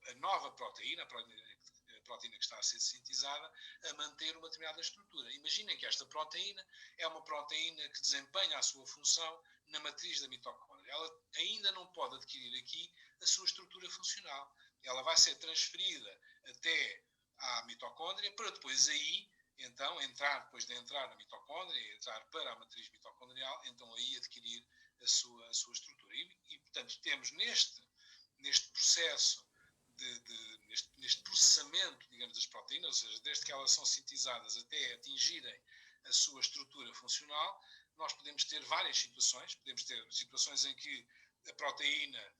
a nova proteína, a proteína que está a ser sintetizada, a manter uma determinada estrutura. Imaginem que esta proteína é uma proteína que desempenha a sua função na matriz da mitocôndria. Ela ainda não pode adquirir aqui a sua estrutura funcional. Ela vai ser transferida até à mitocôndria para depois aí, então, depois de entrar na mitocôndria, entrar para a matriz mitocondrial, então aí adquirir a sua estrutura. E portanto, temos neste processo, neste processamento, digamos, das proteínas, ou seja, desde que elas são sintetizadas até atingirem a sua estrutura funcional, nós podemos ter várias situações. Podemos ter situações em que a proteína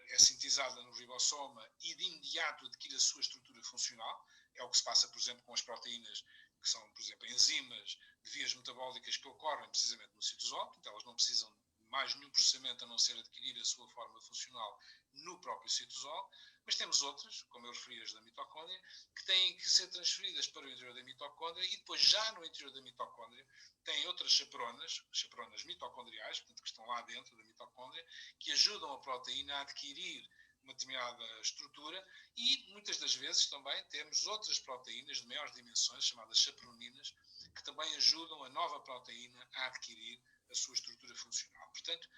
é sintetizada no ribossoma e de imediato adquire a sua estrutura funcional. É o que se passa, por exemplo, com as proteínas, que são, por exemplo, enzimas de vias metabólicas que ocorrem precisamente no citosol, portanto, elas não precisam de mais nenhum processamento a não ser adquirir a sua forma funcional no próprio citosol, mas temos outras, como eu referi as da mitocôndria, que têm que ser transferidas para o interior da mitocôndria e depois já no interior da mitocôndria têm outras chaperonas mitocondriais, portanto, que estão lá dentro da mitocôndria, que ajudam a proteína a adquirir uma determinada estrutura e muitas das vezes também temos outras proteínas de maiores dimensões, chamadas chaperoninas, que também ajudam a nova proteína a adquirir a sua estrutura funcional. Portanto,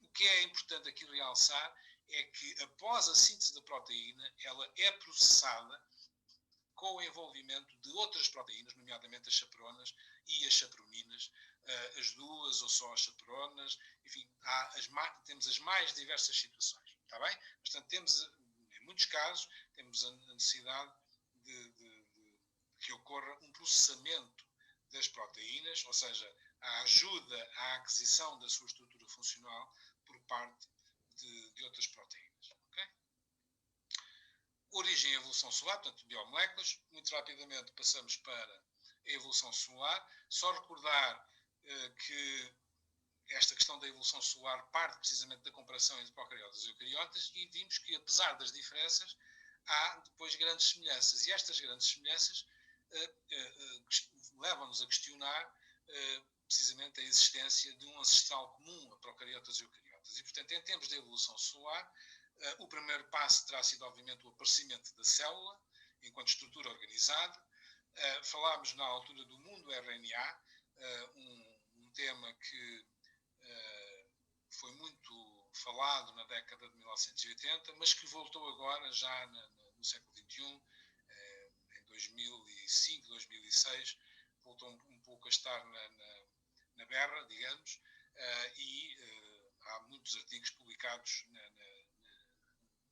o que é importante aqui realçar é que após a síntese da proteína, ela é processada com o envolvimento de outras proteínas, nomeadamente as chaperonas e as chaperoninas, as duas ou só as chaperonas, enfim, temos as mais diversas situações, está bem? Portanto, temos, em muitos casos, temos a necessidade de que ocorra um processamento das proteínas, ou seja, a ajuda à aquisição da sua estrutura funcional por parte de outras proteínas. Okay? Origem e evolução celular, portanto, biomoléculas. Muito rapidamente passamos para a evolução celular. Só recordar que esta questão da evolução celular parte precisamente da comparação entre procariotas e eucariotas e vimos que, apesar das diferenças, há depois grandes semelhanças. E estas grandes semelhanças levam-nos a questionar precisamente a existência de um ancestral comum a procariotas e eucariotas. E, portanto, em termos de evolução celular, o primeiro passo terá sido, obviamente, o aparecimento da célula, enquanto estrutura organizada. Falámos na altura do mundo RNA, um tema que foi muito falado na década de 1980, mas que voltou agora, já no século XXI, em 2005, 2006, voltou um pouco a estar na berra, digamos, e há muitos artigos publicados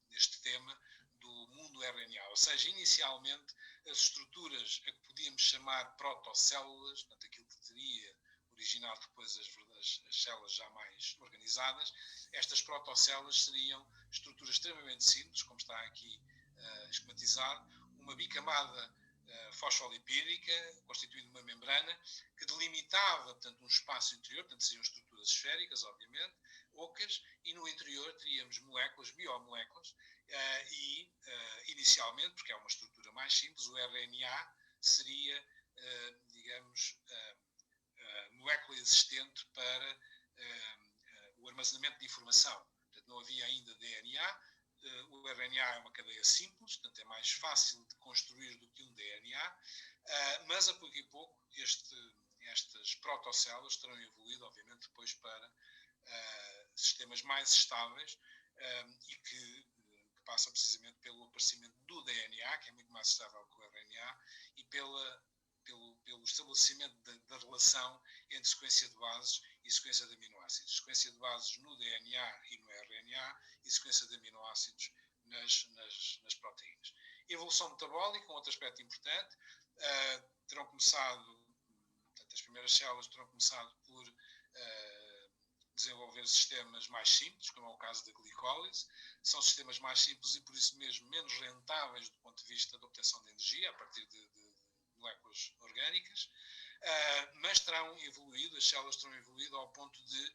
neste tema do mundo RNA. Ou seja, inicialmente, as estruturas a que podíamos chamar protocélulas, portanto, aquilo que teria originado depois as células já mais organizadas, estas protocélulas seriam estruturas extremamente simples, como está aqui esquematizado, uma bicamada fosfolipídica, constituída de uma membrana, que delimitava, portanto, um espaço interior, portanto, seriam estruturas esféricas, obviamente, ocas, e no interior teríamos moléculas, biomoléculas, e, inicialmente, porque é uma estrutura mais simples, o RNA seria, digamos, a molécula existente para o armazenamento de informação. Portanto, não havia ainda DNA. O RNA é uma cadeia simples, portanto é mais fácil de construir do que um DNA, mas a pouco e pouco estas protocélulas terão evoluído, obviamente, depois para sistemas mais estáveis e que passam precisamente pelo aparecimento do DNA, que é muito mais estável que o RNA, e pelo estabelecimento da relação entre sequência de bases e sequência de aminoácidos. Sequência de bases no DNA e no RNA e sequência de aminoácidos nas proteínas. Evolução metabólica, um outro aspecto importante, terão começado, portanto, as primeiras células terão começado por desenvolver sistemas mais simples, como é o caso da glicólise. São sistemas mais simples e, por isso mesmo, menos rentáveis do ponto de vista da obtenção de energia, a partir de moléculas orgânicas, mas terão evoluído, as células terão evoluído ao ponto de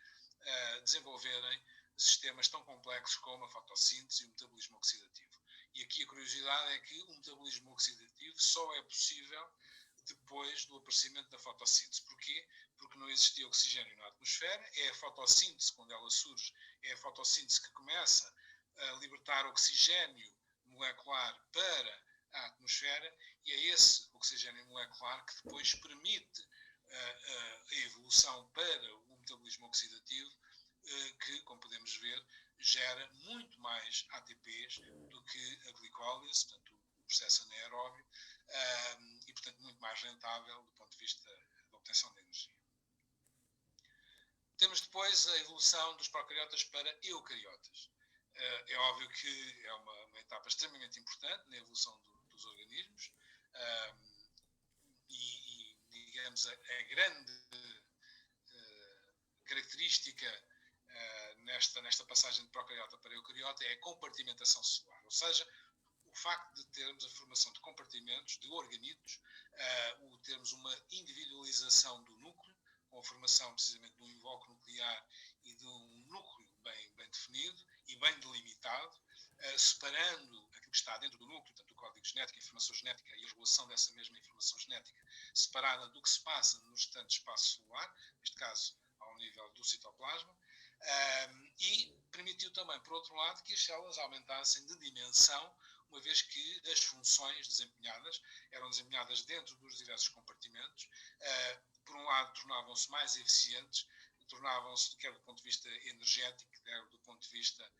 desenvolverem sistemas tão complexos como a fotossíntese e o metabolismo oxidativo. E aqui a curiosidade é que o metabolismo oxidativo só é possível depois do aparecimento da fotossíntese. Porquê? Porque não existia oxigênio na atmosfera, é a fotossíntese, quando ela surge, é a fotossíntese que começa a libertar oxigênio molecular para a atmosfera, e é esse oxigênio molecular que depois permite a evolução para o metabolismo oxidativo, que, como podemos ver, gera muito mais ATPs do que a glicólise, portanto, o processo anaeróbio, e, portanto, muito mais rentável do ponto de vista da obtenção de energia. Temos depois a evolução dos procariotas para eucariotas. É óbvio que é uma etapa extremamente importante na evolução dos organismos e digamos, a grande característica nesta passagem de procariota para eucariota é a compartimentação celular, ou seja, o facto de termos a formação de compartimentos, de organídeos, o termos uma individualização do núcleo, com a formação precisamente de um invólucro nuclear e de um núcleo bem definido e bem delimitado, separando aquilo que está dentro do núcleo, tanto o código genético, a informação genética e a regulação dessa mesma informação genética, separada do que se passa no restante espaço celular, neste caso ao nível do citoplasma, e permitiu também, por outro lado, que as células aumentassem de dimensão, uma vez que as funções desempenhadas eram desempenhadas dentro dos diversos compartimentos, por um lado tornavam-se mais eficientes, tornavam-se, quer do ponto de vista energético, quer do ponto de vista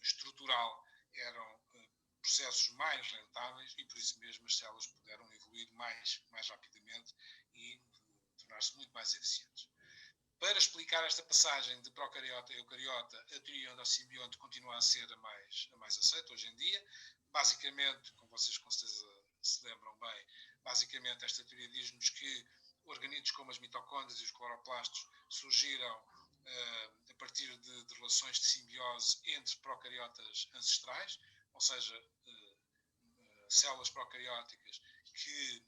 estrutural, eram processos mais rentáveis e por isso mesmo as células puderam evoluir mais rapidamente e tornar-se muito mais eficientes. Para explicar esta passagem de procariota a eucariota, a teoria endossimbionte continua a ser a mais aceita hoje em dia. Basicamente, como vocês com certeza se lembram bem, basicamente esta teoria diz-nos que organídeos como as mitocôndrias e os cloroplastos surgiram a partir de relações de simbiose entre procariotas ancestrais, ou seja, células procarióticas que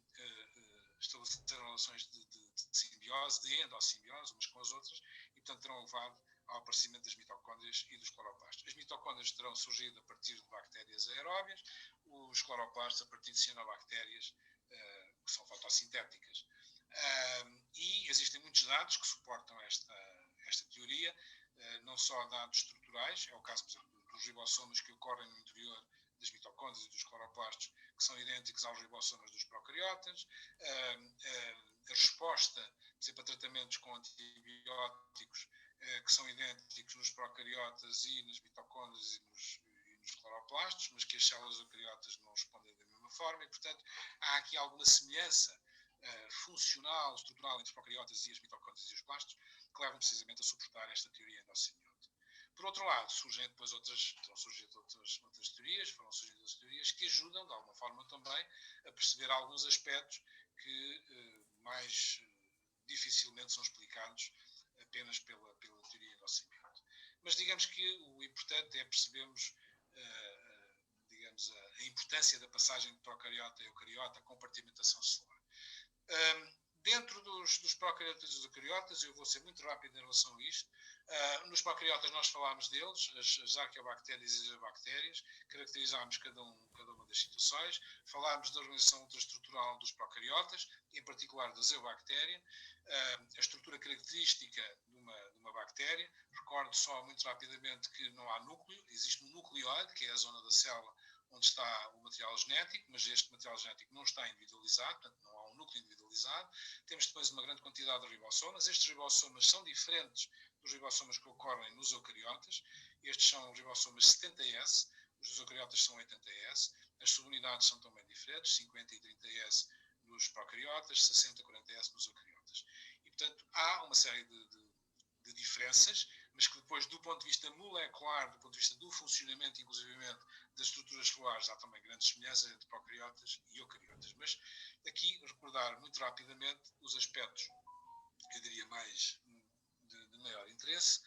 estabeleceram relações de simbiose, de endossimbiose, umas com as outras, e portanto terão levado ao aparecimento das mitocôndrias e dos cloroplastos. As mitocôndrias terão surgido a partir de bactérias aeróbias, os cloroplastos a partir de cianobactérias, que são fotossintéticas. E existem muitos dados que suportam esta teoria, não só dados estruturais, é o caso, por exemplo, dos ribossomas que ocorrem no interior das mitocôndrias e dos cloroplastos, que são idênticos aos ribossomas dos procariotas, a resposta, por exemplo, a tratamentos com antibióticos, que são idênticos nos procariotas e nas mitocôndrias e nos cloroplastos, mas que as células eucariotas não respondem da mesma forma, e, portanto, há aqui alguma semelhança funcional, estrutural entre os procariotas e as mitocôndrias e os plastos, que levam precisamente a suportar esta teoria endossimbionte. Por outro lado, surgem depois outras teorias, foram surgindo outras teorias que ajudam, de alguma forma também, a perceber alguns aspectos que mais dificilmente são explicados apenas pela teoria endossimbionte. Mas digamos que o importante é percebermos a importância da passagem de procariota a eucariota, a compartimentação celular. Dentro dos procariotas e dos eucariotas, eu vou ser muito rápido em relação a isto. Nos procariotas nós falámos deles, as arqueobactérias e as bactérias, caracterizámos cada uma das situações, falámos da organização ultraestrutural dos procariotas, em particular da eubactéria, a estrutura característica de uma bactéria. Recordo só muito rapidamente que não há núcleo, existe um nucleoide, que é a zona da célula onde está o material genético, mas este material genético não está individualizado, portanto não há um núcleo individualizado. Temos depois uma grande quantidade de ribossomas. Estes ribossomas são diferentes dos ribossomas que ocorrem nos eucariotas. Estes são ribossomas 70S, os dos eucariotas são 80S. As subunidades são também diferentes, 50 e 30S nos procariotas, 60 e 40S nos eucariotas. E, portanto, há uma série de diferenças, mas que depois, do ponto de vista molecular, do ponto de vista do funcionamento, inclusivamente, das estruturas celulares, há também grandes semelhanças entre procariotas e eucariotas. Mas aqui, recordar muito rapidamente os aspectos, eu diria mais de maior interesse.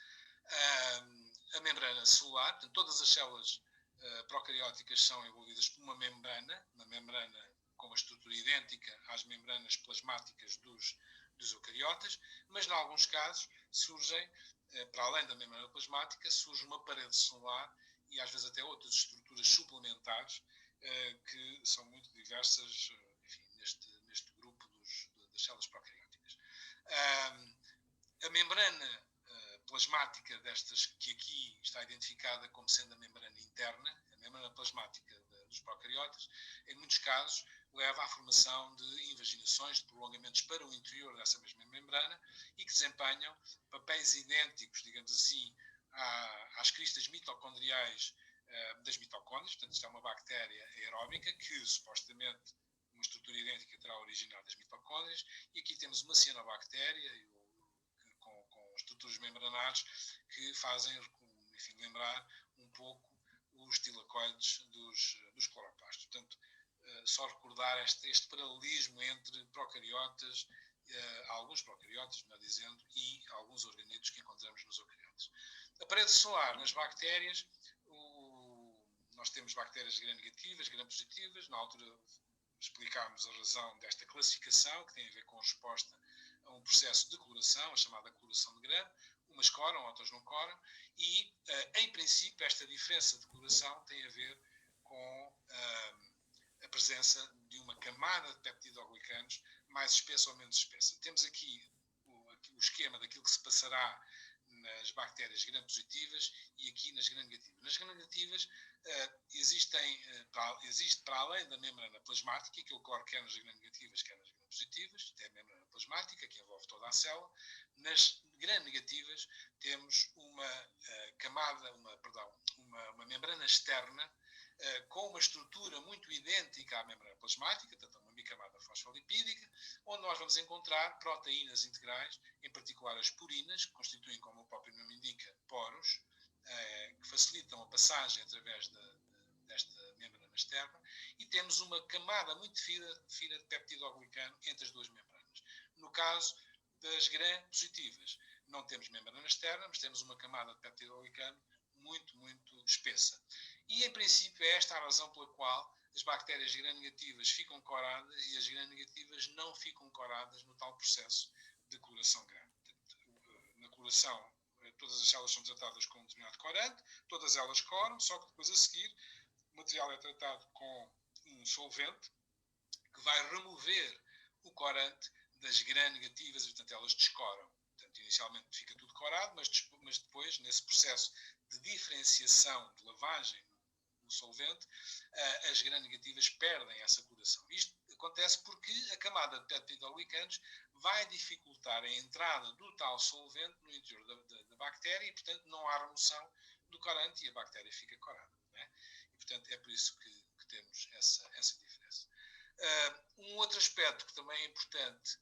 A membrana celular, portanto, todas as células procarióticas são envolvidas por uma membrana com uma estrutura idêntica às membranas plasmáticas dos eucariotas, mas, em alguns casos, surgem, para além da membrana plasmática, surge uma parede celular e, às vezes, até outras estruturas suplementares que são muito diversas, enfim, neste grupo das células procarióticas. A membrana plasmática destas, que aqui está identificada como sendo a membrana interna, a membrana plasmática dos procariotas, em muitos casos leva à formação de invaginações, de prolongamentos para o interior dessa mesma membrana e que desempenham papéis idênticos, digamos assim, às cristas mitocondriais das mitocôndrias. Portanto, isto é uma bactéria aeróbica que, supostamente, uma estrutura idêntica terá originado das mitocôndrias, e aqui temos uma cianobactéria com estruturas membranares que fazem, enfim, lembrar um pouco os tilacoides dos cloroplastos. Portanto, só recordar este paralelismo entre procariotas, alguns procariotas, melhor dizendo, e alguns organídeos que encontramos nos eucariotas. diferentes. A parede solar nas bactérias, nós temos bactérias gram-negativas, gram-positivas. Na altura explicámos a razão desta classificação, que tem a ver com a resposta a um processo de coloração, a chamada coloração de Gram. Umas coram, outras não coram, e, em princípio, esta diferença de coloração tem a ver com a presença de uma camada de peptidoglicanos mais espessa ou menos espessa. Temos aqui o esquema daquilo que se passará nas bactérias gram-positivas e aqui nas gram-negativas. Nas gram-negativas existe para além da membrana plasmática, que ocorre quer nas gram-negativas, quer nas gram-positivas, tem a membrana plasmática, que envolve toda a célula. Nas gram-negativas temos uma membrana externa com uma estrutura muito idêntica à membrana plasmática, portanto uma bicamada fosfolipídica, onde nós vamos encontrar proteínas integrais, em particular as purinas, que constituem, como o próprio nome indica, poros, que facilitam a passagem através desta membrana externa, e temos uma camada muito fina de peptidoglicano entre as duas membranas. No caso das gram-positivas, não temos membrana externa, mas temos uma camada de peptidoglicano muito, muito espessa. E, em princípio, é esta a razão pela qual as bactérias gram-negativas ficam coradas e as gram-negativas não ficam coradas no tal processo de coloração gram. Na coloração, todas as células são tratadas com um determinado corante, todas elas coram, só que depois a seguir o material é tratado com um solvente que vai remover o corante das gram-negativas e, portanto, elas descoram. Portanto, inicialmente fica tudo corado, mas depois, nesse processo de diferenciação, de lavagem no solvente, as gram-negativas perdem essa coloração. Isto acontece porque a camada de peptidoglicanos vai dificultar a entrada do tal solvente no interior da bactéria e, portanto, não há remoção do corante e a bactéria fica corada. Não é? E, portanto, é por isso que temos essa diferença. Um outro aspecto que também é importante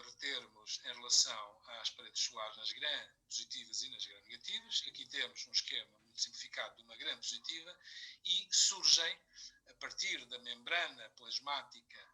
retermos em relação às paredes solares nas gram-positivas e nas gram-negativas. Aqui temos um esquema muito simplificado de uma gram-positiva e surgem, a partir da membrana plasmática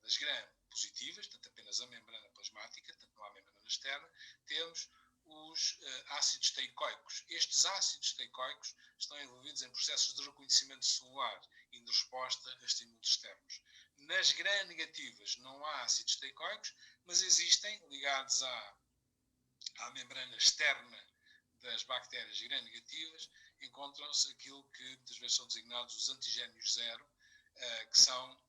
das gram-positivas, portanto apenas a membrana plasmática, portanto não há membrana externa, temos os ácidos teicoicos. Estes ácidos teicoicos estão envolvidos em processos de reconhecimento celular e de resposta a estímulos externos. Nas gram-negativas não há ácidos teicoicos, mas existem, ligados à membrana externa das bactérias gram-negativas, encontram-se aquilo que muitas vezes são designados os antigénios zero, que são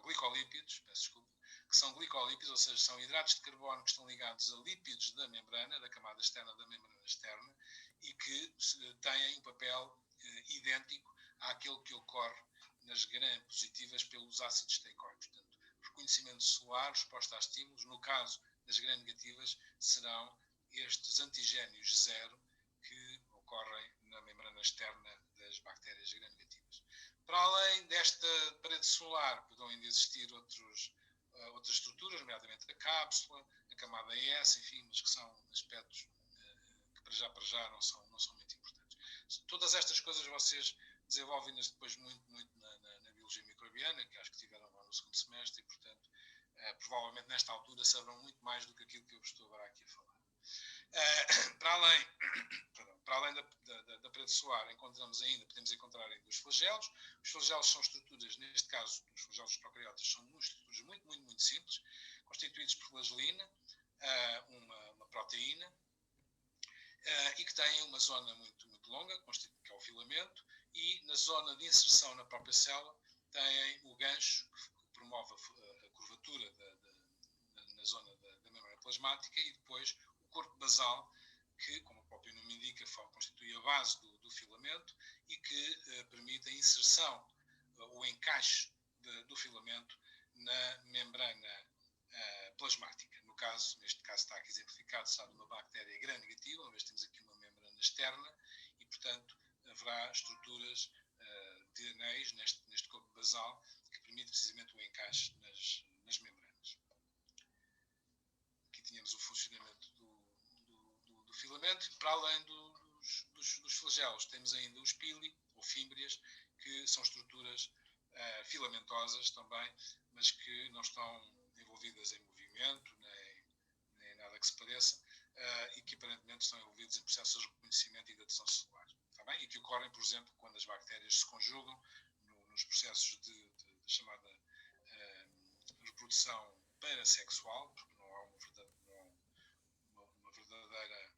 glicolípidos, peço desculpa, que são glicolípidos, ou seja, são hidratos de carbono que estão ligados a lípidos da membrana, da camada externa da membrana externa, e que têm um papel idêntico àquele que ocorre nas gram-positivas pelos ácidos teicoicos. Portanto, reconhecimento celular, resposta a estímulos, no caso das gram-negativas, serão estes antigénios zero que ocorrem na membrana externa das bactérias gram-negativas. Para além desta parede celular, poderão ainda existir outras estruturas, nomeadamente a cápsula, a camada S, enfim, mas que são aspectos que para já não são muito importantes. Todas estas coisas vocês desenvolvem-nas depois muito na biologia microbiana, que acho que tiveram lá no segundo semestre, e, portanto, provavelmente nesta altura saberão muito mais do que aquilo que eu vos estou agora aqui a falar. Para além da parede solar, podemos encontrar ainda os flagelos. Os flagelos são estruturas, neste caso, os flagelos dos procariotas, são estruturas muito simples, constituídos por flagelina, uma proteína, e que têm uma zona muito longa, que é o filamento, e na zona de inserção na própria célula têm o gancho, que promove a curvatura na zona da membrana plasmática, e depois o corpo basal, que, como o próprio nome indica, constitui a base do filamento e que permite a inserção, o encaixe do filamento na membrana plasmática. Neste caso está aqui exemplificado, está de uma bactéria gram-negativa, uma vez temos aqui uma membrana externa e, portanto, haverá estruturas de anéis neste corpo basal que permite precisamente o encaixe nas membranas. Aqui tínhamos o funcionamento do filamento. Para além dos flagelos, temos ainda os pili, ou fímbrias, que são estruturas filamentosas também, mas que não estão envolvidas em movimento, nem nada que se pareça, e que aparentemente estão envolvidos em processos de reconhecimento e de adesão celular. Está bem? E que ocorrem, por exemplo, quando as bactérias se conjugam nos processos de chamada reprodução parassexual, porque não há uma verdadeira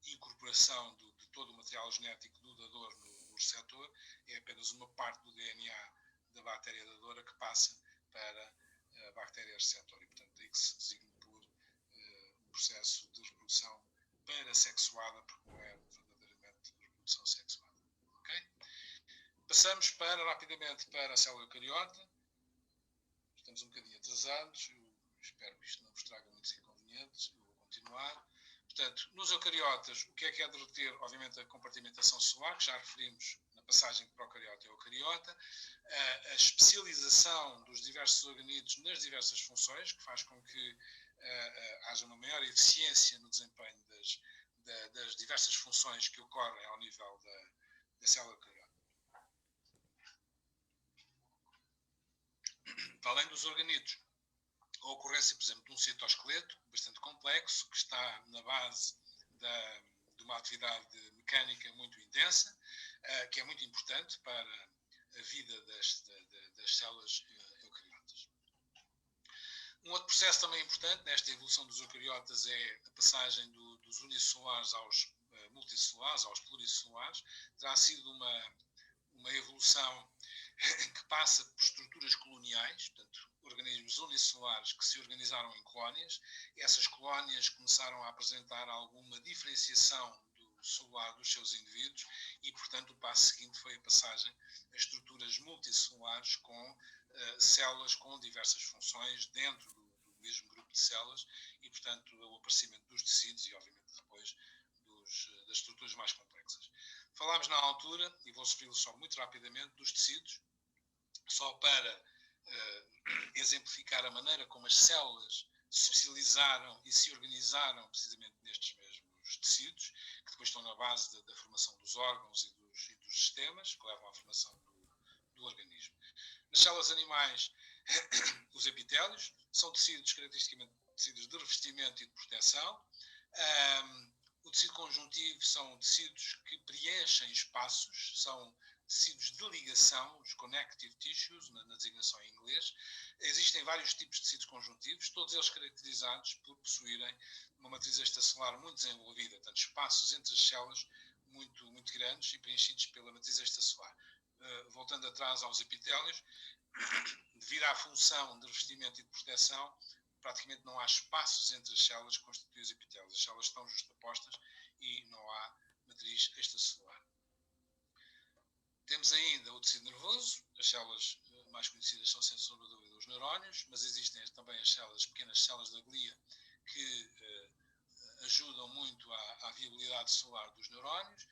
incorporação de todo o material genético do dador no receptor, é apenas uma parte do DNA da bactéria dadora que passa para a bactéria receptor. E, portanto, daí que se designa por um processo de reprodução parassexuada, porque não é verdadeiramente reprodução sexuada. Okay? Passamos rapidamente para a célula eucariota. Estamos um bocadinho atrasados. Eu espero que isto não vos traga muitos inconvenientes. Eu vou continuar. Portanto, nos eucariotas, o que é de reter? Obviamente, a compartimentação celular, que já referimos na passagem de procariota e eucariota, a especialização dos diversos organismos nas diversas funções, que faz com que haja uma maior eficiência no desempenho das diversas funções que ocorrem ao nível da célula eucariota. Para além dos organídeos, a ocorrência, por exemplo, de um citoesqueleto bastante complexo, que está na base de uma atividade mecânica muito intensa, que é muito importante para a vida das células eucariotas. Um outro processo também importante nesta evolução dos eucariotas é a passagem dos unicelulares aos multicelulares, aos pluricelulares. Terá sido uma evolução que passa por estruturas coloniais, portanto, organismos unicelulares que se organizaram em colónias. Essas colónias começaram a apresentar alguma diferenciação do celular dos seus indivíduos e, portanto, o passo seguinte foi a passagem a estruturas multicelulares com células com diversas funções dentro do mesmo grupo de células e, portanto, o aparecimento dos tecidos e, obviamente, depois das estruturas mais complexas. Falámos na altura, e vou referi-lo só muito rapidamente, dos tecidos, só para exemplificar a maneira como as células se especializaram e se organizaram precisamente nestes mesmos tecidos, que depois estão na base da formação dos órgãos e dos sistemas, que levam à formação do organismo. Nas células animais, os epitélios são tecidos caracteristicamente tecidos de revestimento e de proteção. O tecido conjuntivo são tecidos que preenchem espaços, são tecidos de ligação, os connective tissues, na designação em inglês. Existem vários tipos de tecidos conjuntivos, todos eles caracterizados por possuírem uma matriz extracelular muito desenvolvida, portanto, espaços entre as células muito, muito grandes e preenchidos pela matriz extracelular. Voltando atrás aos epitélios, devido à função de revestimento e de proteção, praticamente não há espaços entre as células que constituem os epitélios. As células estão justapostas e não há matriz extracelular. Temos ainda o tecido nervoso. As células mais conhecidas são, sem sombra de dúvida, os neurónios, mas existem também as pequenas células da glia que ajudam muito à viabilidade celular dos neurónios.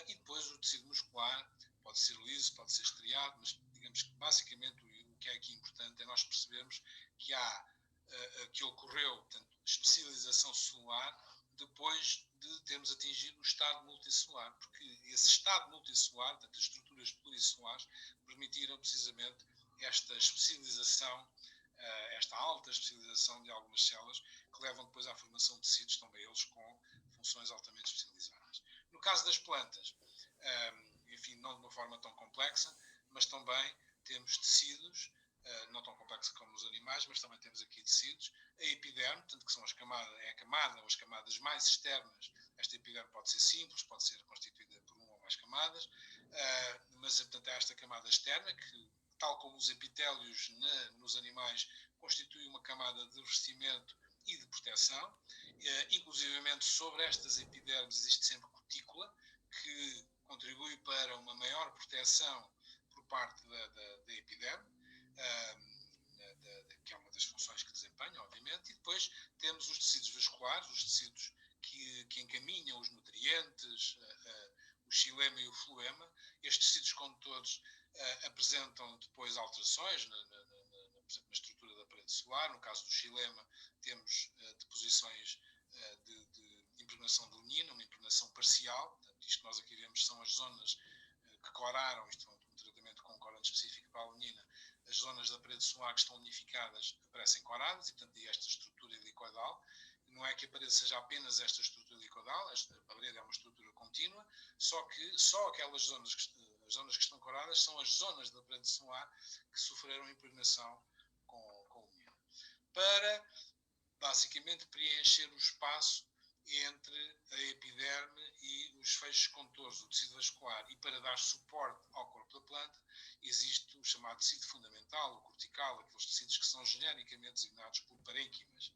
E depois o tecido muscular pode ser liso, pode ser estriado, mas digamos que basicamente o que é aqui importante é nós percebermos que ocorreu, portanto, especialização celular depois de termos atingido o estado multicelular, porque esse estado multicelular, portanto, as estruturas pluricelulares, permitiram precisamente esta especialização, esta alta especialização de algumas células, que levam depois à formação de tecidos, também eles com funções altamente especializadas. No caso das plantas, enfim, não de uma forma tão complexa, mas também temos tecidos, não tão complexos como os animais, mas também temos aqui tecidos. A epiderme, portanto, que são a camada ou as camadas mais externas. Esta epiderme pode ser simples, pode ser constituída por uma ou mais camadas, mas, portanto, é esta camada externa que, tal como os epitélios nos animais, constitui uma camada de revestimento e de proteção. Inclusivamente, sobre estas epidermes existe sempre cutícula, que contribui para uma maior proteção por parte da epiderme, que é uma das funções que desempenha, obviamente, e depois temos os tecidos vasculares, os tecidos que encaminham os nutrientes, o xilema e o floema. Estes tecidos condutores apresentam depois alterações na estrutura da parede celular. No caso do xilema, temos deposições de impregnação de lignina, uma impregnação parcial. Portanto, isto que nós aqui vemos são as zonas que coraram, isto é um tratamento com corantes muito específica para a alanina, as zonas da parede solar que estão linificadas aparecem coradas, e portanto aí esta estrutura helicoidal. Não é que a parede seja apenas esta estrutura helicoidal, a parede é uma estrutura contínua, só que só aquelas zonas as zonas que estão coradas são as zonas da parede solar que sofreram impregnação com alanina. Para, basicamente, preencher o espaço entre a epiderme e os feixes condutores, o tecido vascular, e para dar suporte ao corpo da planta, existe o chamado tecido fundamental, o cortical, aqueles tecidos que são genericamente designados por parênquimas.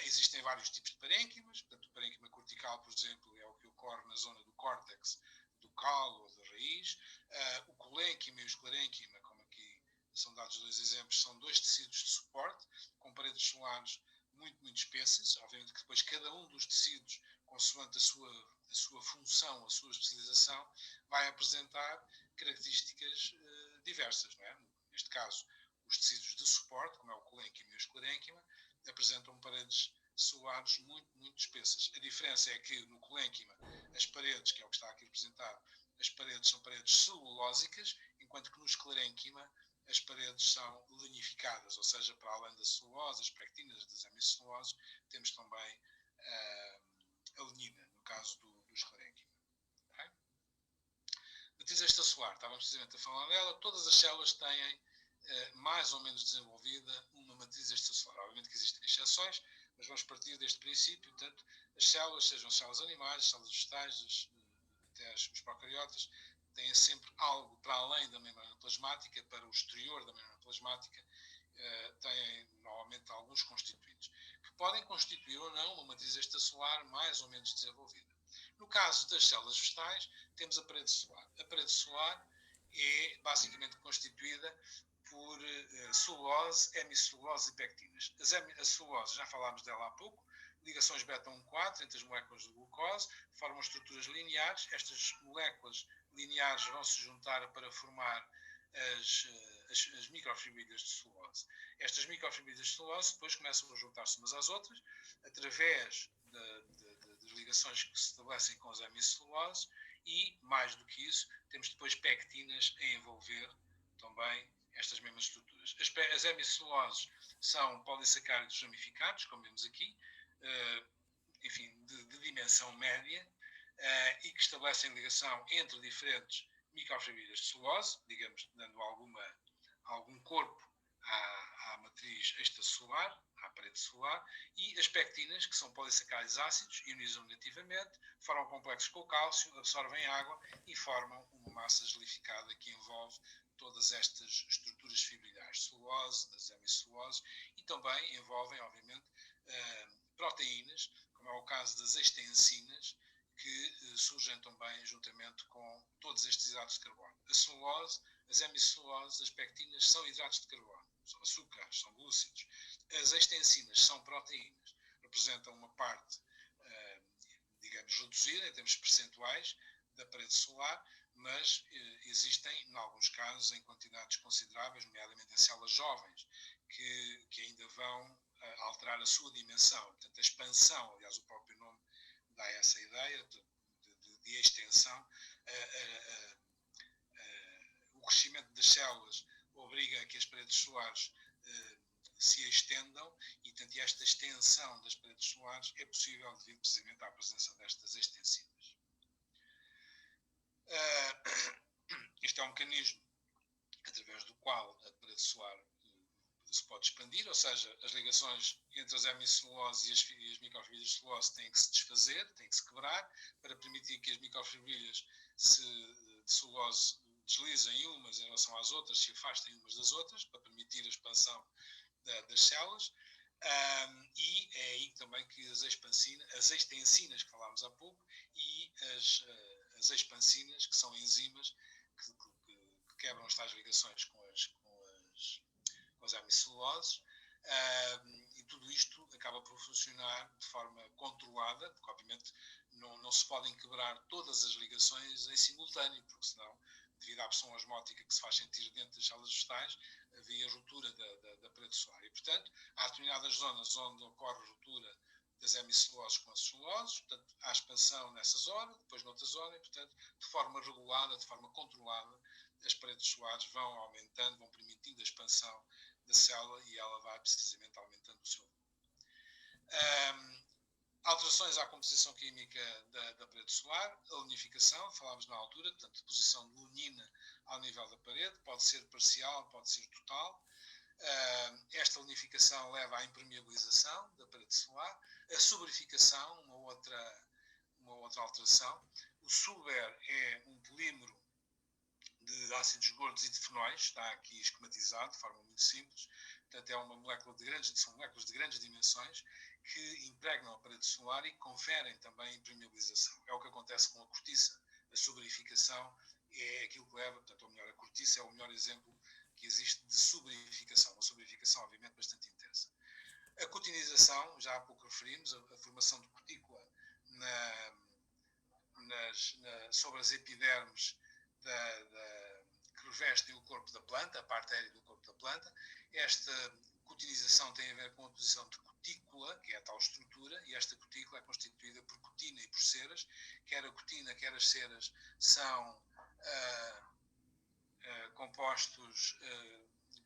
Existem vários tipos de parênquimas, portanto, o parênquima cortical, por exemplo, é o que ocorre na zona do córtex, do calo ou da raiz. O colênquima e o esclerênquima, como aqui são dados dois exemplos, são dois tecidos de suporte, com paredes solares muito espessas. Obviamente que depois cada um dos tecidos, consoante a sua função, a sua especialização, vai apresentar características diversas, não é? Neste caso, os tecidos de suporte, como é o colênquima e o esclerênquima, apresentam paredes solares muito espessas. A diferença é que no colênquima as paredes, que é o que está aqui representado, as paredes são paredes celulósicas, enquanto que no esclerênquima as paredes são linificadas, ou seja, para além da celulose, as pectinas, das hemiceluloses, temos também a alanina, no caso do esclerênquima. Okay? Matriz extracelular, estávamos precisamente a falar dela, todas as células têm mais ou menos desenvolvida uma matriz extracelular. Obviamente que existem exceções, mas vamos partir deste princípio. Portanto, as células, sejam células animais, células vegetais, até os procariotas, têm sempre algo para além da membrana plasmática, para o exterior da membrana plasmática, têm normalmente alguns constituintes, que podem constituir ou não uma matriz extracelular mais ou menos desenvolvida. No caso das células vegetais, temos a parede solar. A parede solar é basicamente constituída por celulose, hemicelulose e pectinas. A celulose, já falámos dela há pouco, ligações beta-1,4 entre as moléculas de glucose, formam estruturas lineares. Estas moléculas lineares vão se juntar para formar as microfibrilhas de celulose. Estas microfibrilhas de celulose depois começam a juntar-se umas às outras, através das ligações que se estabelecem com as hemiceluloses, e, mais do que isso, temos depois pectinas a envolver também estas mesmas estruturas. As hemiceluloses são polissacáridos ramificados, como vemos aqui, enfim, de dimensão média, e que estabelecem ligação entre diferentes microfibrilhas de celulose, digamos, dando algum corpo à matriz extracelular, à parede celular, e as pectinas, que são polissacáridos ácidos, ionizam negativamente, formam complexos com o cálcio, absorvem água e formam uma massa gelificada que envolve todas estas estruturas fibrilares, celulose, das hemiceluloses, e também envolvem, obviamente, proteínas, como é o caso das extensinas, que surgem também juntamente com todos estes hidratos de carbono. A celulose, as hemiceluloses, as pectinas são hidratos de carbono, são açúcares, são glúcidos. As extensinas são proteínas, representam uma parte, digamos, reduzida em termos percentuais da parede celular, mas existem, em alguns casos, em quantidades consideráveis, nomeadamente em células jovens, que ainda vão alterar a sua dimensão. Portanto, a expansão, aliás, o próprio nome dá essa ideia de extensão. O crescimento das células obriga a que as paredes solares se estendam, e, portanto, esta extensão das paredes solares é possível devido precisamente à presença destas extensinas. Este é um mecanismo através do qual a parede solar se pode expandir, ou seja, as ligações entre as hemiceluloses e as microfibrilhas de celulose têm que se desfazer, têm que se quebrar, para permitir que as microfibrilhas de celulose deslizem umas em relação às outras, se afastem umas das outras, para permitir a expansão das células. E é aí também que as extensinas que falámos há pouco, e as expansinas, que são enzimas que quebram as tais ligações com as hemiceluloses, e tudo isto acaba por funcionar de forma controlada, porque obviamente não se podem quebrar todas as ligações em simultâneo, porque senão, devido à pressão osmótica que se faz sentir dentro das células vegetais, havia ruptura da parede solar. E, portanto, há determinadas zonas onde ocorre ruptura das hemiceluloses com as celuloses, portanto, há expansão nessa zona, depois noutra zona, e, portanto, de forma regulada, de forma controlada, as paredes solares vão aumentando, vão permitindo a expansão da célula e ela vai precisamente aumentando o seu volume. Alterações à composição química da parede solar, a lunificação, falámos na altura, portanto, deposição de lunina ao nível da parede, pode ser parcial, pode ser total. Esta lunificação leva à impermeabilização da parede solar, a sobreficação, uma outra alteração. O Suber é um polímero de ácidos gordos e de fenóis, está aqui esquematizado de forma muito simples, portanto são moléculas de grandes dimensões que impregnam a parede solar e que conferem também impermeabilização. É o que acontece com a cortiça. A soberificação é aquilo que leva, portanto, ou melhor, a cortiça é o melhor exemplo que existe de soberificação, uma soberificação obviamente bastante intensa. A cutinização, já há pouco referimos, a formação de cutícula sobre as epidermes que revestem o corpo da planta, a parte aérea do corpo da planta. Esta cutinização tem a ver com a posição de cutícula, que é a tal estrutura, e esta cutícula é constituída por cutina e por ceras. Quer a cutina, quer as ceras são compostos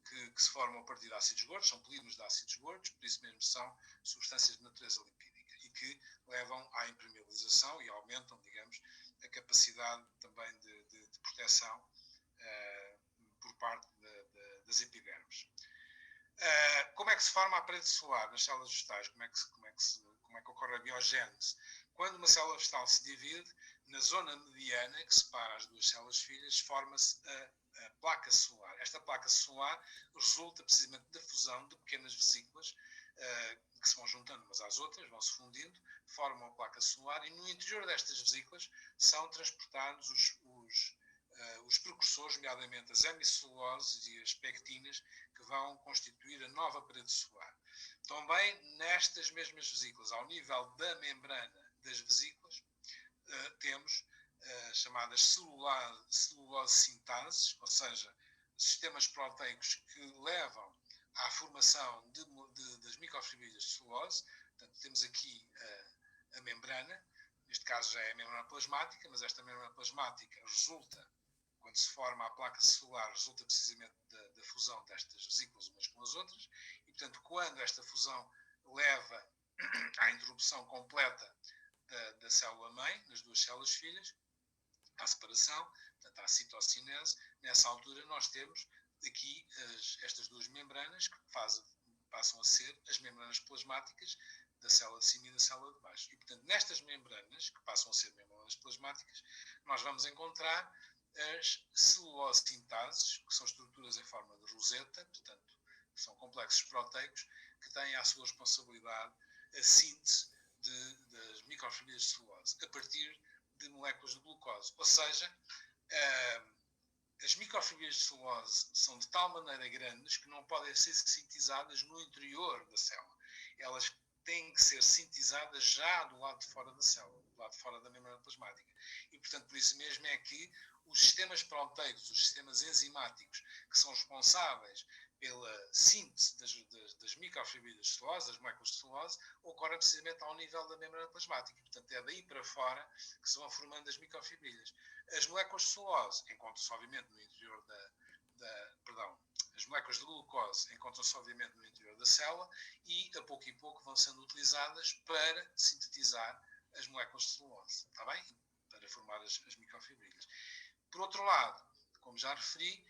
que se formam a partir de ácidos gordos, são polímeros de ácidos gordos, por isso mesmo são substâncias de natureza lipídica e que levam à impermeabilização e aumentam, digamos, a capacidade também de proteção por parte das epidermes. Como é que se forma a parede solar nas células vegetais? Como é que ocorre a biogénese? Quando uma célula vegetal se divide, na zona mediana que separa as duas células filhas, forma-se a placa solar. Esta placa solar resulta precisamente da fusão de pequenas vesículas que se vão juntando umas às outras, vão se fundindo, formam a placa solar e no interior destas vesículas são transportados os precursores, nomeadamente as hemiceluloses e as pectinas, que vão constituir a nova parede solar. Também nestas mesmas vesículas, ao nível da membrana das vesículas, temos chamadas celulose sintases, ou seja, sistemas proteicos que levam à formação das microfibrilhas de celulose. Portanto, temos aqui a membrana, neste caso já é a membrana plasmática, mas esta membrana plasmática resulta, quando se forma a placa celular, resulta precisamente da fusão destas vesículas umas com as outras, e portanto, quando esta fusão leva à interrupção completa da célula-mãe, nas duas células filhas, à separação, portanto, à citocinese, nessa altura nós temos aqui estas duas membranas que passam a ser as membranas plasmáticas da célula de cima e da célula de baixo. E, portanto, nestas membranas, que passam a ser membranas plasmáticas, nós vamos encontrar as celulose-sintases, que são estruturas em forma de roseta, portanto, são complexos proteicos que têm à sua responsabilidade a síntese das microfibrilhas de celulose, a partir de moléculas de glucose. Ou seja, as microfibrilhas de celulose são de tal maneira grandes que não podem ser sintetizadas no interior da célula. Elas têm que ser sintetizadas já do lado de fora da célula, do lado de fora da membrana plasmática. E, portanto, por isso mesmo é que os sistemas proteicos, os sistemas enzimáticos, que são responsáveis pela síntese das microfibrilhas de celulose, das moléculas de celulose, ocorrem precisamente ao nível da membrana plasmática. Portanto, é daí para fora que se vão formando as microfibrilhas. As moléculas de celulose encontram-se, obviamente, no interior as moléculas de glucose encontram-se, obviamente, no interior da célula e, a pouco vão sendo utilizadas para sintetizar as moléculas de celulose, está bem? Para formar as microfibrilhas. Por outro lado, como já referi,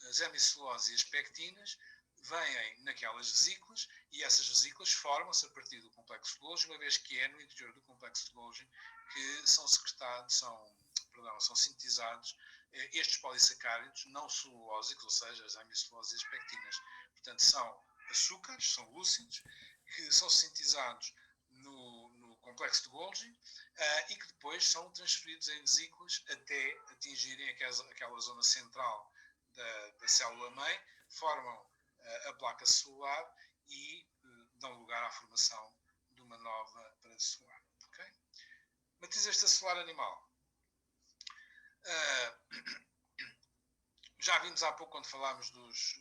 as hemiceluloses e as pectinas vêm naquelas vesículas e essas vesículas formam-se a partir do complexo de Golgi, uma vez que é no interior do complexo de Golgi que são sintetizados estes polissacáridos não celulósicos, ou seja, as hemiceluloses e as pectinas. Portanto, são açúcares, são lúcidos, que são sintetizados no complexo de Golgi e que depois são transferidos em vesículas até atingirem aquela zona central da célula-mãe, formam a placa celular e dão lugar à formação de uma nova parede celular. Okay? Matriz extracelular animal. Já vimos há pouco, quando falámos dos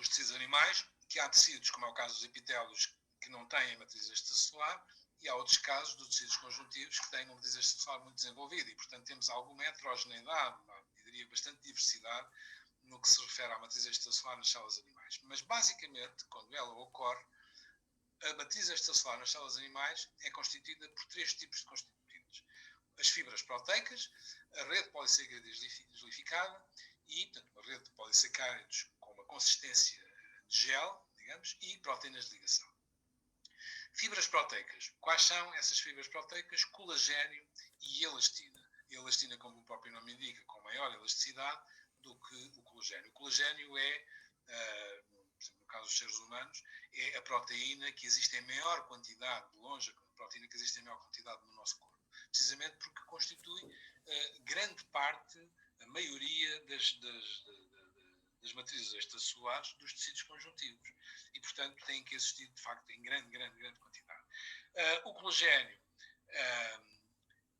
tecidos animais, que há tecidos, como é o caso dos epitélios, que não têm matriz extracelular, e há outros casos de tecidos conjuntivos que têm uma matriz extracelular muito desenvolvida e, portanto, temos alguma heterogeneidade, eu diria bastante diversidade, no que se refere à matriz extracelular nas células animais. Mas, basicamente, quando ela ocorre, a matriz extracelular nas células animais é constituída por 3 tipos de constituintes. As fibras proteicas, a rede polissacárica gelificada e, portanto, uma rede de polissacáridos com uma consistência de gel, digamos, e proteínas de ligação. Fibras proteicas. Quais são essas fibras proteicas? Colagênio e elastina. Elastina, como o próprio nome indica, com maior elasticidade do que o colagênio. O colagênio é, por exemplo, no caso dos seres humanos, é a proteína que existe em maior quantidade, de longe, a proteína que existe em maior quantidade no nosso corpo. Precisamente porque constitui grande parte, a maioria das matrizes extracelulares dos tecidos conjuntivos. E, portanto, têm que existir, de facto, em grande quantidade. O colagênio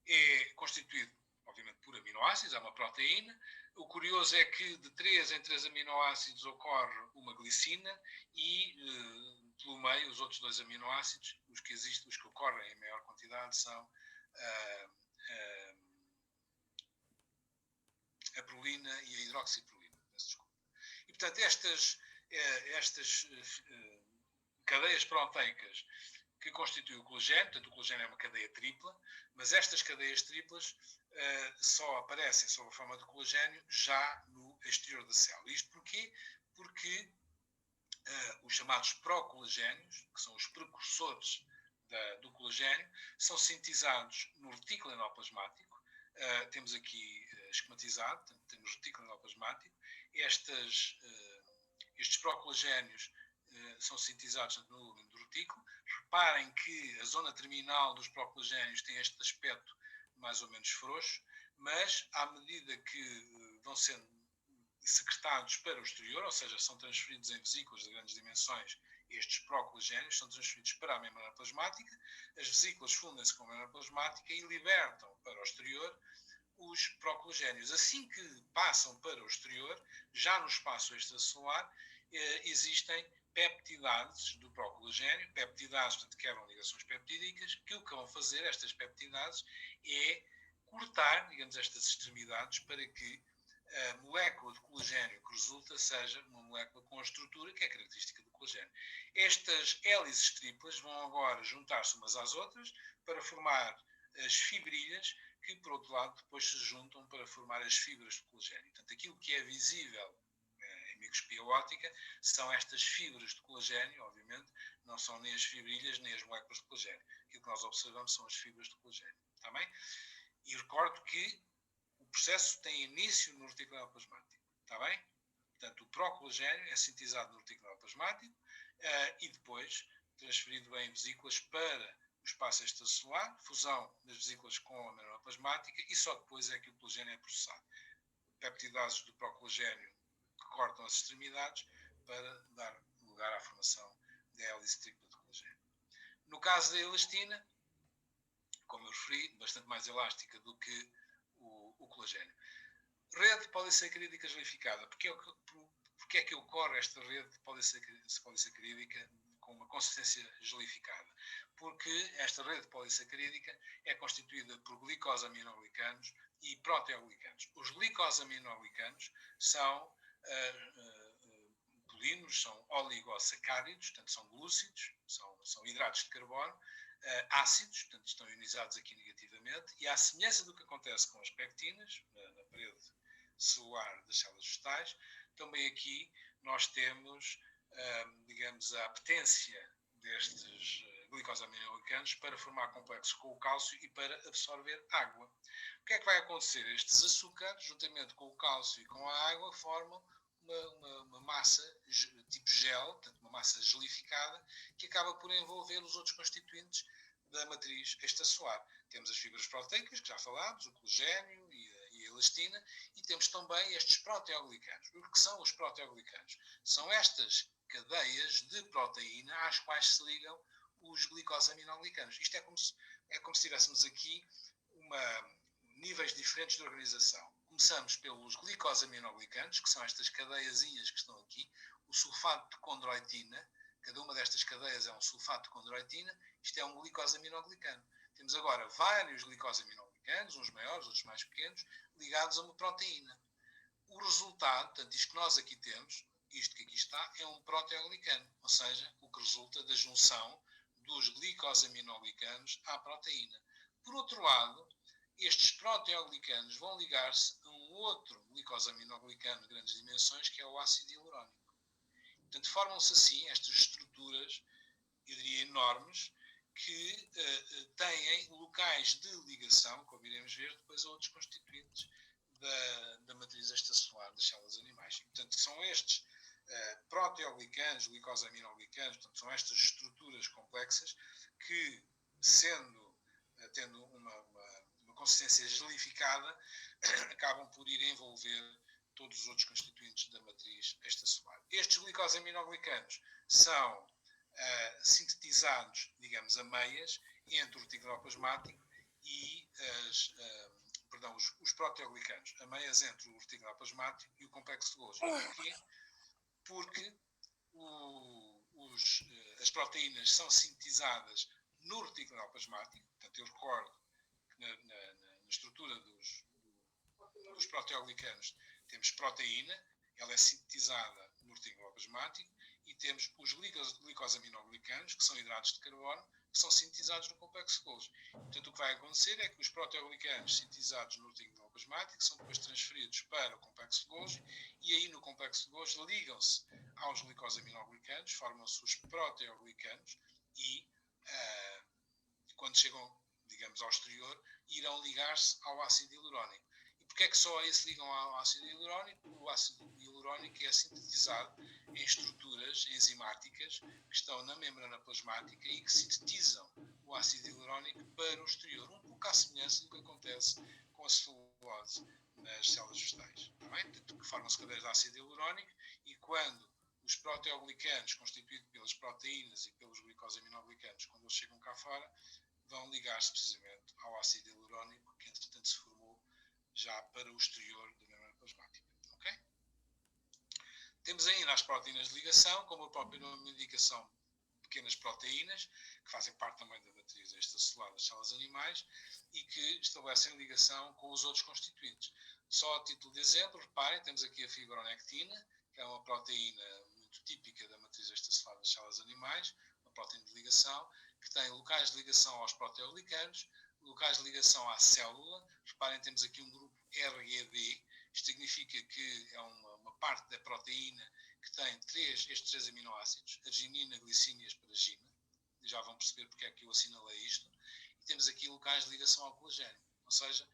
é constituído, obviamente, por aminoácidos, é uma proteína. O curioso é que de 3 em 3 aminoácidos ocorre uma glicina e, pelo meio, os outros 2 aminoácidos, os que ocorrem em maior quantidade, são a prolina e a hidroxiprolina. E, portanto, estas cadeias proteicas que constituem o colagênio, portanto, o colagênio é uma cadeia tripla, mas estas cadeias triplas só aparecem sob a forma de colagênio já no exterior da célula. Isto porquê? Porque os chamados procolagénios, que são os precursores do colagênio, são sintetizados no retículo endoplasmático. Temos aqui esquematizado, portanto, temos retículo endoplasmático. Estes procolagénios são sintetizados no lumen do retículo. Reparem que a zona terminal dos procolagénios tem este aspecto mais ou menos frouxo, mas à medida que vão sendo secretados para o exterior, ou seja, são transferidos em vesículas de grandes dimensões, estes procolagénios são transferidos para a membrana plasmática, as vesículas fundem-se com a membrana plasmática e libertam para o exterior os procolagénios. Assim que passam para o exterior, já no espaço extracelular, existem peptidases do procolagênio, peptidases, portanto, quebram ligações peptídicas, que o que vão fazer, estas peptidases, é cortar, digamos, estas extremidades para que a molécula de colagênio que resulta seja uma molécula com a estrutura que é característica do colagênio. Estas hélices triplas vão agora juntar-se umas às outras para formar as fibrilhas que, por outro lado, depois se juntam para formar as fibras de colagênio. Portanto, aquilo que é visível em microscopia óptica são estas fibras de colagênio, obviamente, não são nem as fibrilhas nem as moléculas de colagênio. Aquilo que nós observamos são as fibras de colagênio. Está bem? E recordo que o processo tem início no retículo endoplasmático. Está bem? Portanto, o procolagênio é sintetizado no retículo endoplasmático e depois transferido em vesículas para o espaço extracelular, fusão das vesículas com a membrana plasmática e só depois é que o colagênio é processado. Peptidases do procolagênio que cortam as extremidades para dar lugar à formação da hélice tripla de colagênio. No caso da elastina, como eu referi, bastante mais elástica do que o colagênio. Rede polissacarídica gelificada. Porquê é que ocorre esta rede polissacarídica com uma consistência gelificada? Porque esta rede polissacarídica é constituída por glicosaminoglicanos e proteoglicanos. Os glicosaminoglicanos são polinos, são oligosacáridos, portanto são glúcidos, são hidratos de carbono, ácidos, portanto estão ionizados aqui negativamente, e à semelhança do que acontece com as pectinas, na parede celular das células vegetais, também aqui nós temos, digamos, a apetência destes glicosaminoglicanos para formar complexos com o cálcio e para absorver água. O que é que vai acontecer? Estes açúcares, juntamente com o cálcio e com a água, formam uma massa tipo gel, portanto uma massa gelificada, que acaba por envolver os outros constituintes da matriz extracelular. Temos as fibras proteicas, que já falámos, o colagênio e a elastina, e temos também estes proteoglicanos. O que são os proteoglicanos? São estas cadeias de proteína às quais se ligam os glicosaminoglicanos. Isto é como se tivéssemos aqui níveis diferentes de organização. Começamos pelos glicosaminoglicanos, que são estas cadeiazinhas que estão aqui, o sulfato de condroitina, Cada uma destas cadeias é um sulfato de condroitina, isto é um glicosaminoglicano. Temos agora vários glicosaminoglicanos, uns maiores, outros mais pequenos, ligados a uma proteína. O resultado, portanto, isto que nós aqui temos, isto que aqui está, é um proteoglicano, ou seja, o que resulta da junção dos glicosaminoglicanos à proteína. Por outro lado, estes proteoglicanos vão ligar-se a um outro glicosaminoglicano de grandes dimensões, que é o ácido hialurónico. Portanto, formam-se assim estas estruturas, eu diria enormes, que têm locais de ligação, como iremos ver, depois a outros constituintes da matriz extracelular das células animais. E, portanto, são estes proteoglicanos, glicosaminoglicanos, portanto, são estas estruturas complexas que, tendo uma consistência gelificada, acabam por ir envolver todos os outros constituintes da matriz extracelular. Estes glicosaminoglicanos são sintetizados, digamos, a meias entre o reticuloplasmático e os proteoglicanos, a meias entre o reticuloplasmático e o complexo de Golgi. Porquê? Porque as proteínas são sintetizadas no reticuloplasmático. Portanto, eu recordo que na estrutura dos proteoglicanos temos proteína, ela é sintetizada no reticuloplasmático, e temos os glicosaminoglicanos, que são hidratos de carbono, que são sintetizados no complexo de Golgi. Portanto, o que vai acontecer é que os proteoglicanos sintetizados no reticuloplasmático são depois transferidos para o complexo de Golgi, e aí no complexo de Golgi ligam-se aos glicosaminoglicanos, formam-se os proteoglicanos, e quando chegam, digamos, ao exterior, irão ligar-se ao ácido hialurónico. E porquê é que só aí se ligam ao ácido hialurónico? O ácido hialurónico é sintetizado em estruturas enzimáticas que estão na membrana plasmática e que sintetizam o ácido hialurónico para o exterior, um pouco à semelhança do que acontece com a celulose nas células vegetais. Está bem? Portanto, que formam-se cadeias de ácido hialurónico, e quando os proteoglicanos, constituídos pelas proteínas e pelos glicosaminoglicanos, quando eles chegam cá fora, vão ligar-se precisamente ao ácido hialurónico, que entretanto se formou já para o exterior da membrana plasmática. Okay? Temos ainda as proteínas de ligação, como o próprio nome indica, são pequenas proteínas, que fazem parte também da matriz extracelular das células animais e que estabelecem ligação com os outros constituintes. Só a título de exemplo, reparem, temos aqui a fibronectina, que é uma proteína muito típica da matriz extracelular das células animais, uma proteína de ligação, que tem locais de ligação aos proteoglicanos, locais de ligação à célula. Reparem, temos aqui um grupo RGD, isto significa que é uma parte da proteína que tem estes três aminoácidos, arginina, glicina e asparagina. E já vão perceber porque é que eu assinalei isto. E temos aqui locais de ligação ao colagênio, ou seja,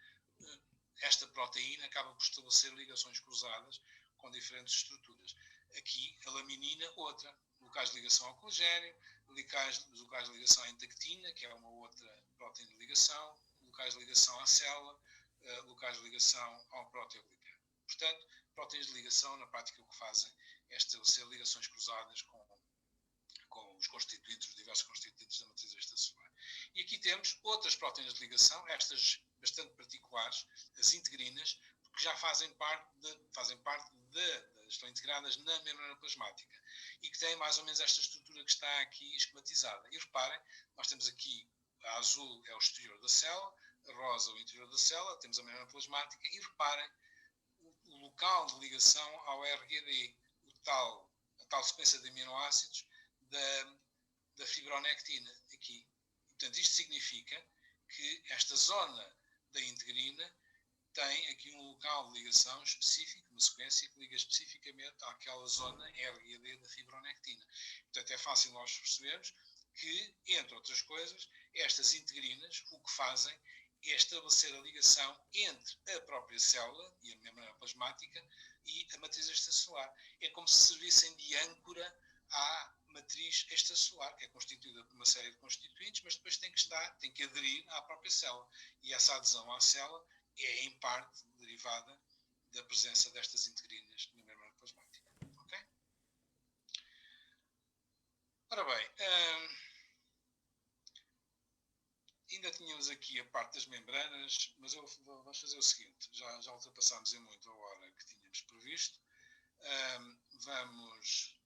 esta proteína acaba por estabelecer ligações cruzadas com diferentes estruturas. Aqui a laminina, outra, locais de ligação ao colagênio, locais de ligação à intactina, que é uma outra proteína de ligação, locais de ligação à célula, locais de ligação ao proteoglicano. Portanto, proteínas de ligação, na prática, o que fazem é estabelecer ligações cruzadas com os constituintes, os diversos constituintes da matriz extracelular. E aqui temos outras proteínas de ligação, estas bastante particulares, as integrinas, que já estão integradas na membrana plasmática e que têm mais ou menos esta estrutura que está aqui esquematizada. E reparem, nós temos aqui, a azul é o exterior da célula, a rosa o interior da célula, temos a membrana plasmática, e reparem o local de ligação ao RGD, a tal sequência de aminoácidos da fibronectina, aqui. E, portanto, isto significa que esta zona da integrina tem aqui um local de ligação específico, uma sequência que liga especificamente àquela zona RGD da fibronectina. Portanto, é fácil nós percebermos que, entre outras coisas, estas integrinas o que fazem é estabelecer a ligação entre a própria célula e a membrana plasmática e a matriz extracelular. É como se servissem de âncora à matriz extracelular, que é constituída por uma série de constituintes, mas depois tem que aderir à própria célula. E essa adesão à célula é, em parte, derivada da presença destas integrinas na membrana plasmática. Okay? Ora bem, ainda tínhamos aqui a parte das membranas, mas vamos fazer o seguinte, já ultrapassámos em muito a hora que tínhamos previsto. Vamos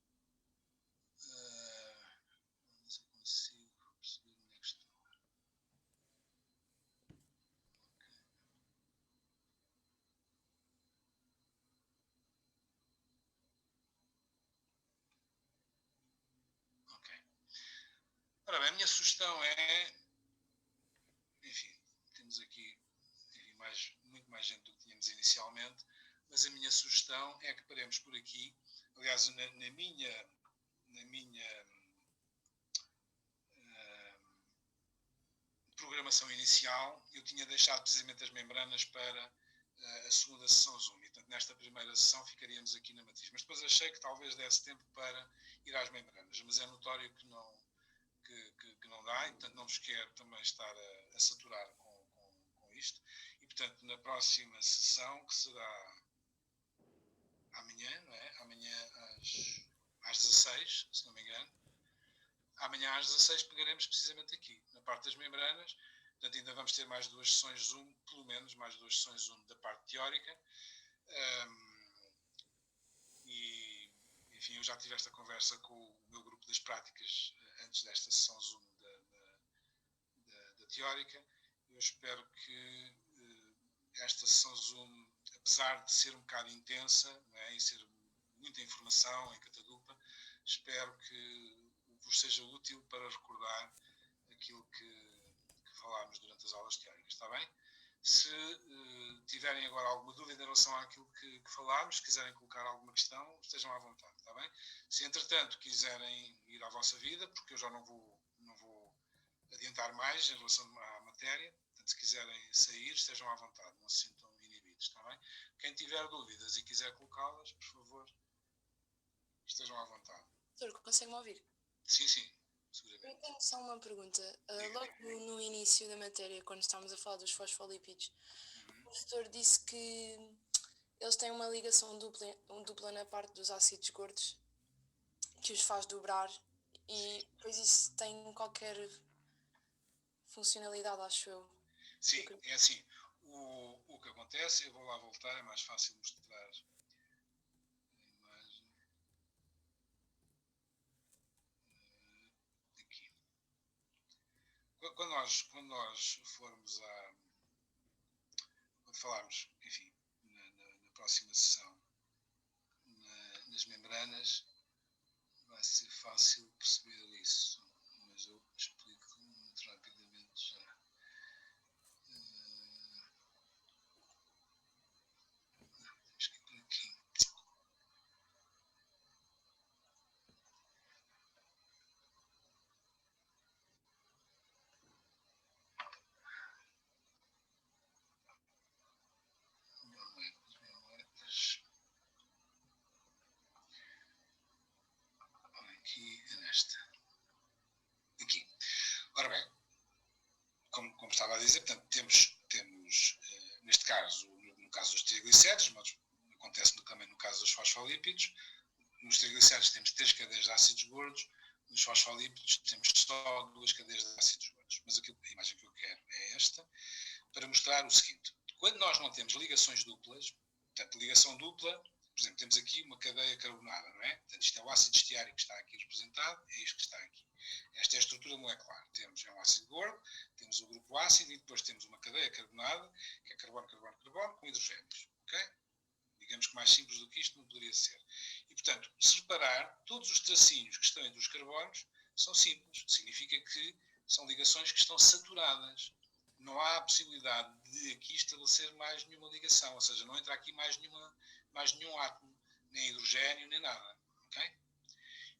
Ora bem, a minha sugestão é, enfim, temos aqui muito mais gente do que tínhamos inicialmente, mas a minha sugestão é que paremos por aqui. Aliás, na minha programação inicial, eu tinha deixado precisamente as membranas para a segunda sessão Zoom. E, portanto, nesta primeira sessão ficaríamos aqui na matriz. Mas depois achei que talvez desse tempo para ir às membranas. Mas é notório que não dá, e, portanto, não vos quero também estar a saturar com isto. E, portanto, na próxima sessão, que será amanhã, não é? Amanhã às 16, se não me engano. Amanhã às 16 pegaremos precisamente aqui, na parte das membranas. Portanto, ainda vamos ter mais 2 sessões Zoom, pelo menos mais 2 sessões Zoom da parte teórica. E, enfim, eu já tive esta conversa com o meu grupo das práticas antes desta sessão Zoom da teórica. Eu espero que esta sessão Zoom, apesar de ser um bocado intensa, não é, e ser muita informação em catadupa, espero que vos seja útil para recordar aquilo que falámos durante as aulas teóricas, está bem? Se tiverem agora alguma dúvida em relação àquilo que falámos, se quiserem colocar alguma questão, estejam à vontade, está bem? Se entretanto quiserem ir à vossa vida, porque eu já não vou adiantar mais em relação à matéria, portanto, se quiserem sair, estejam à vontade, não se sintam inibidos, está bem? Quem tiver dúvidas e quiser colocá-las, por favor, estejam à vontade. Doutor, consegue-me ouvir? Sim, seguramente. Eu tenho só uma pergunta. Logo no início da matéria, quando estávamos a falar dos fosfolípidos, o professor disse que eles têm uma ligação dupla na parte dos ácidos gordos, que os faz dobrar, e depois isso tem qualquer funcionalidade, acho eu. Sim, é assim. O que acontece, eu vou lá voltar, é mais fácil mostrar a imagem. Aqui. Quando nós formos quando falarmos, enfim, na próxima sessão, nas membranas, vai ser fácil perceber isso, mas eu explico muito rapidamente já. Temos que ir por aqui. Aqui é nesta. Aqui. Ora bem, como estava a dizer, portanto, temos neste caso, no caso dos triglicéridos, mas acontece também no caso dos fosfolípidos. Nos triglicéridos temos 3 cadeias de ácidos gordos, nos fosfolípidos temos só 2 cadeias de ácidos gordos. Mas a imagem que eu quero é esta, para mostrar o seguinte: quando nós não temos ligações duplas, portanto, ligação dupla, por exemplo, temos aqui uma cadeia carbonada, não é? Portanto, isto é o ácido estiárico que está aqui representado, é isto que está aqui. Esta é a estrutura molecular. Temos um ácido gordo, temos o grupo ácido e depois temos uma cadeia carbonada, que é carbono, carbono, carbono, com hidrogénios. Ok? Digamos que mais simples do que isto não poderia ser. E, portanto, se reparar, todos os tracinhos que estão entre os carbonos são simples. Significa que são ligações que estão saturadas. Não há a possibilidade de aqui estabelecer mais nenhuma ligação, ou seja, não entra aqui mais nenhum átomo, nem hidrogênio, nem nada. Okay?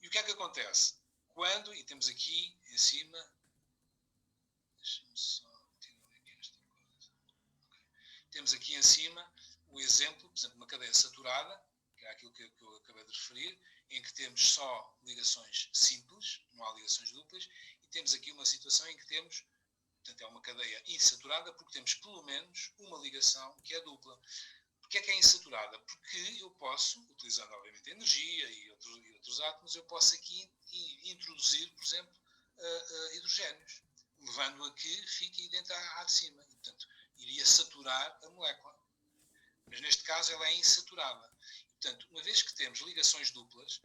E o que é que acontece? Quando, e temos aqui em cima, deixa-me só tirar aqui esta coisa. Okay. Temos aqui em cima o exemplo, por exemplo, uma cadeia saturada, que é aquilo que eu acabei de referir, em que temos só ligações simples, não há ligações duplas, e temos aqui uma situação em que temos, portanto, é uma cadeia insaturada, porque temos pelo menos uma ligação que é dupla. Porquê é que é insaturada? Porque eu posso, utilizando obviamente energia e outros átomos, eu posso aqui introduzir, por exemplo, hidrogénios, levando a que fique dentro à de cima. E, portanto, iria saturar a molécula. Mas neste caso ela é insaturada. E, portanto, uma vez que temos ligações duplas,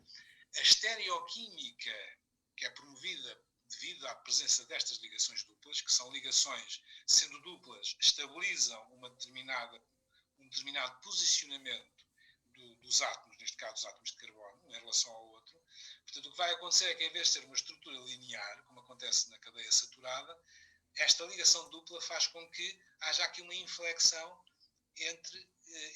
a estereoquímica que é promovida devido à presença destas ligações duplas, que são ligações, sendo duplas, estabilizam um determinado posicionamento dos átomos, neste caso os átomos de carbono, em relação ao outro, Portanto, o que vai acontecer é que, em vez de ser uma estrutura linear, como acontece na cadeia saturada, esta ligação dupla faz com que haja aqui uma inflexão entre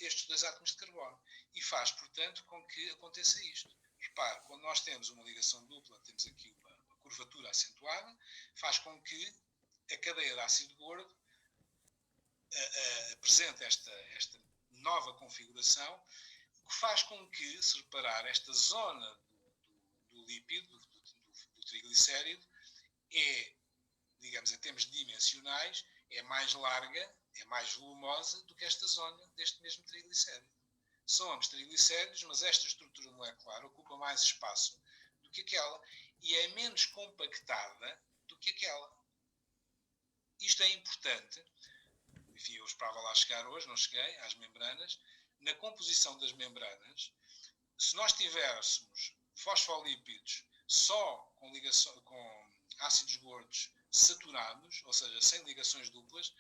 estes dois átomos de carbono e faz, portanto, com que aconteça isto. Repare, quando nós temos uma ligação dupla, temos aqui uma curvatura acentuada, faz com que a cadeia de ácido gordo apresente esta nova configuração, o que faz com que, se reparar, esta zona do lípido, do triglicérido, é, digamos, em termos dimensionais, é mais larga, é mais volumosa do que esta zona deste mesmo triglicérido. São ambos triglicéridos, mas esta estrutura molecular ocupa mais espaço do que aquela e é menos compactada do que aquela. Isto é importante. Enfim, eu esperava lá chegar hoje, não cheguei, às membranas. Na composição das membranas, se nós tivéssemos fosfolípidos só com ácidos gordos saturados, ou seja, sem ligações duplas,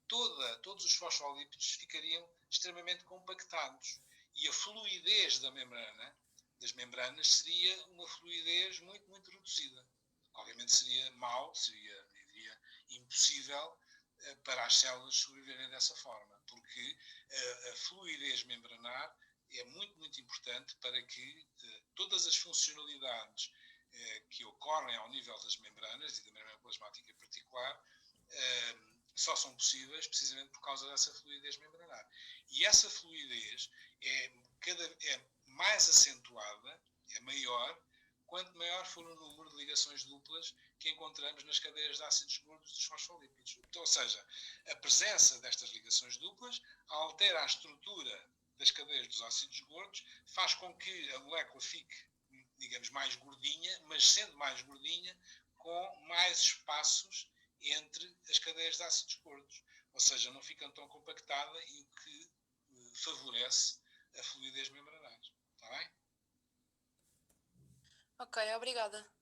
todos os fosfolípidos ficariam extremamente compactados. E a fluidez das membranas, seria uma fluidez muito, muito reduzida. Obviamente seria mau, seria impossível para as células sobreviverem dessa forma, porque a fluidez membranar é muito, muito importante para que todas as funcionalidades que ocorrem ao nível das membranas, e da membrana plasmática em particular, só são possíveis precisamente por causa dessa fluidez membranar. E essa fluidez é mais acentuada, é maior, quanto maior for o número de ligações duplas que encontramos nas cadeias de ácidos gordos dos fosfolípidos. Então, ou seja, a presença destas ligações duplas altera a estrutura das cadeias dos ácidos gordos, faz com que a molécula fique, digamos, mais gordinha, mas sendo mais gordinha, com mais espaços entre as cadeias de ácidos gordos. Ou seja, não ficam tão compactada e o que favorece a fluidez membranar. Está bem? Ok, obrigada.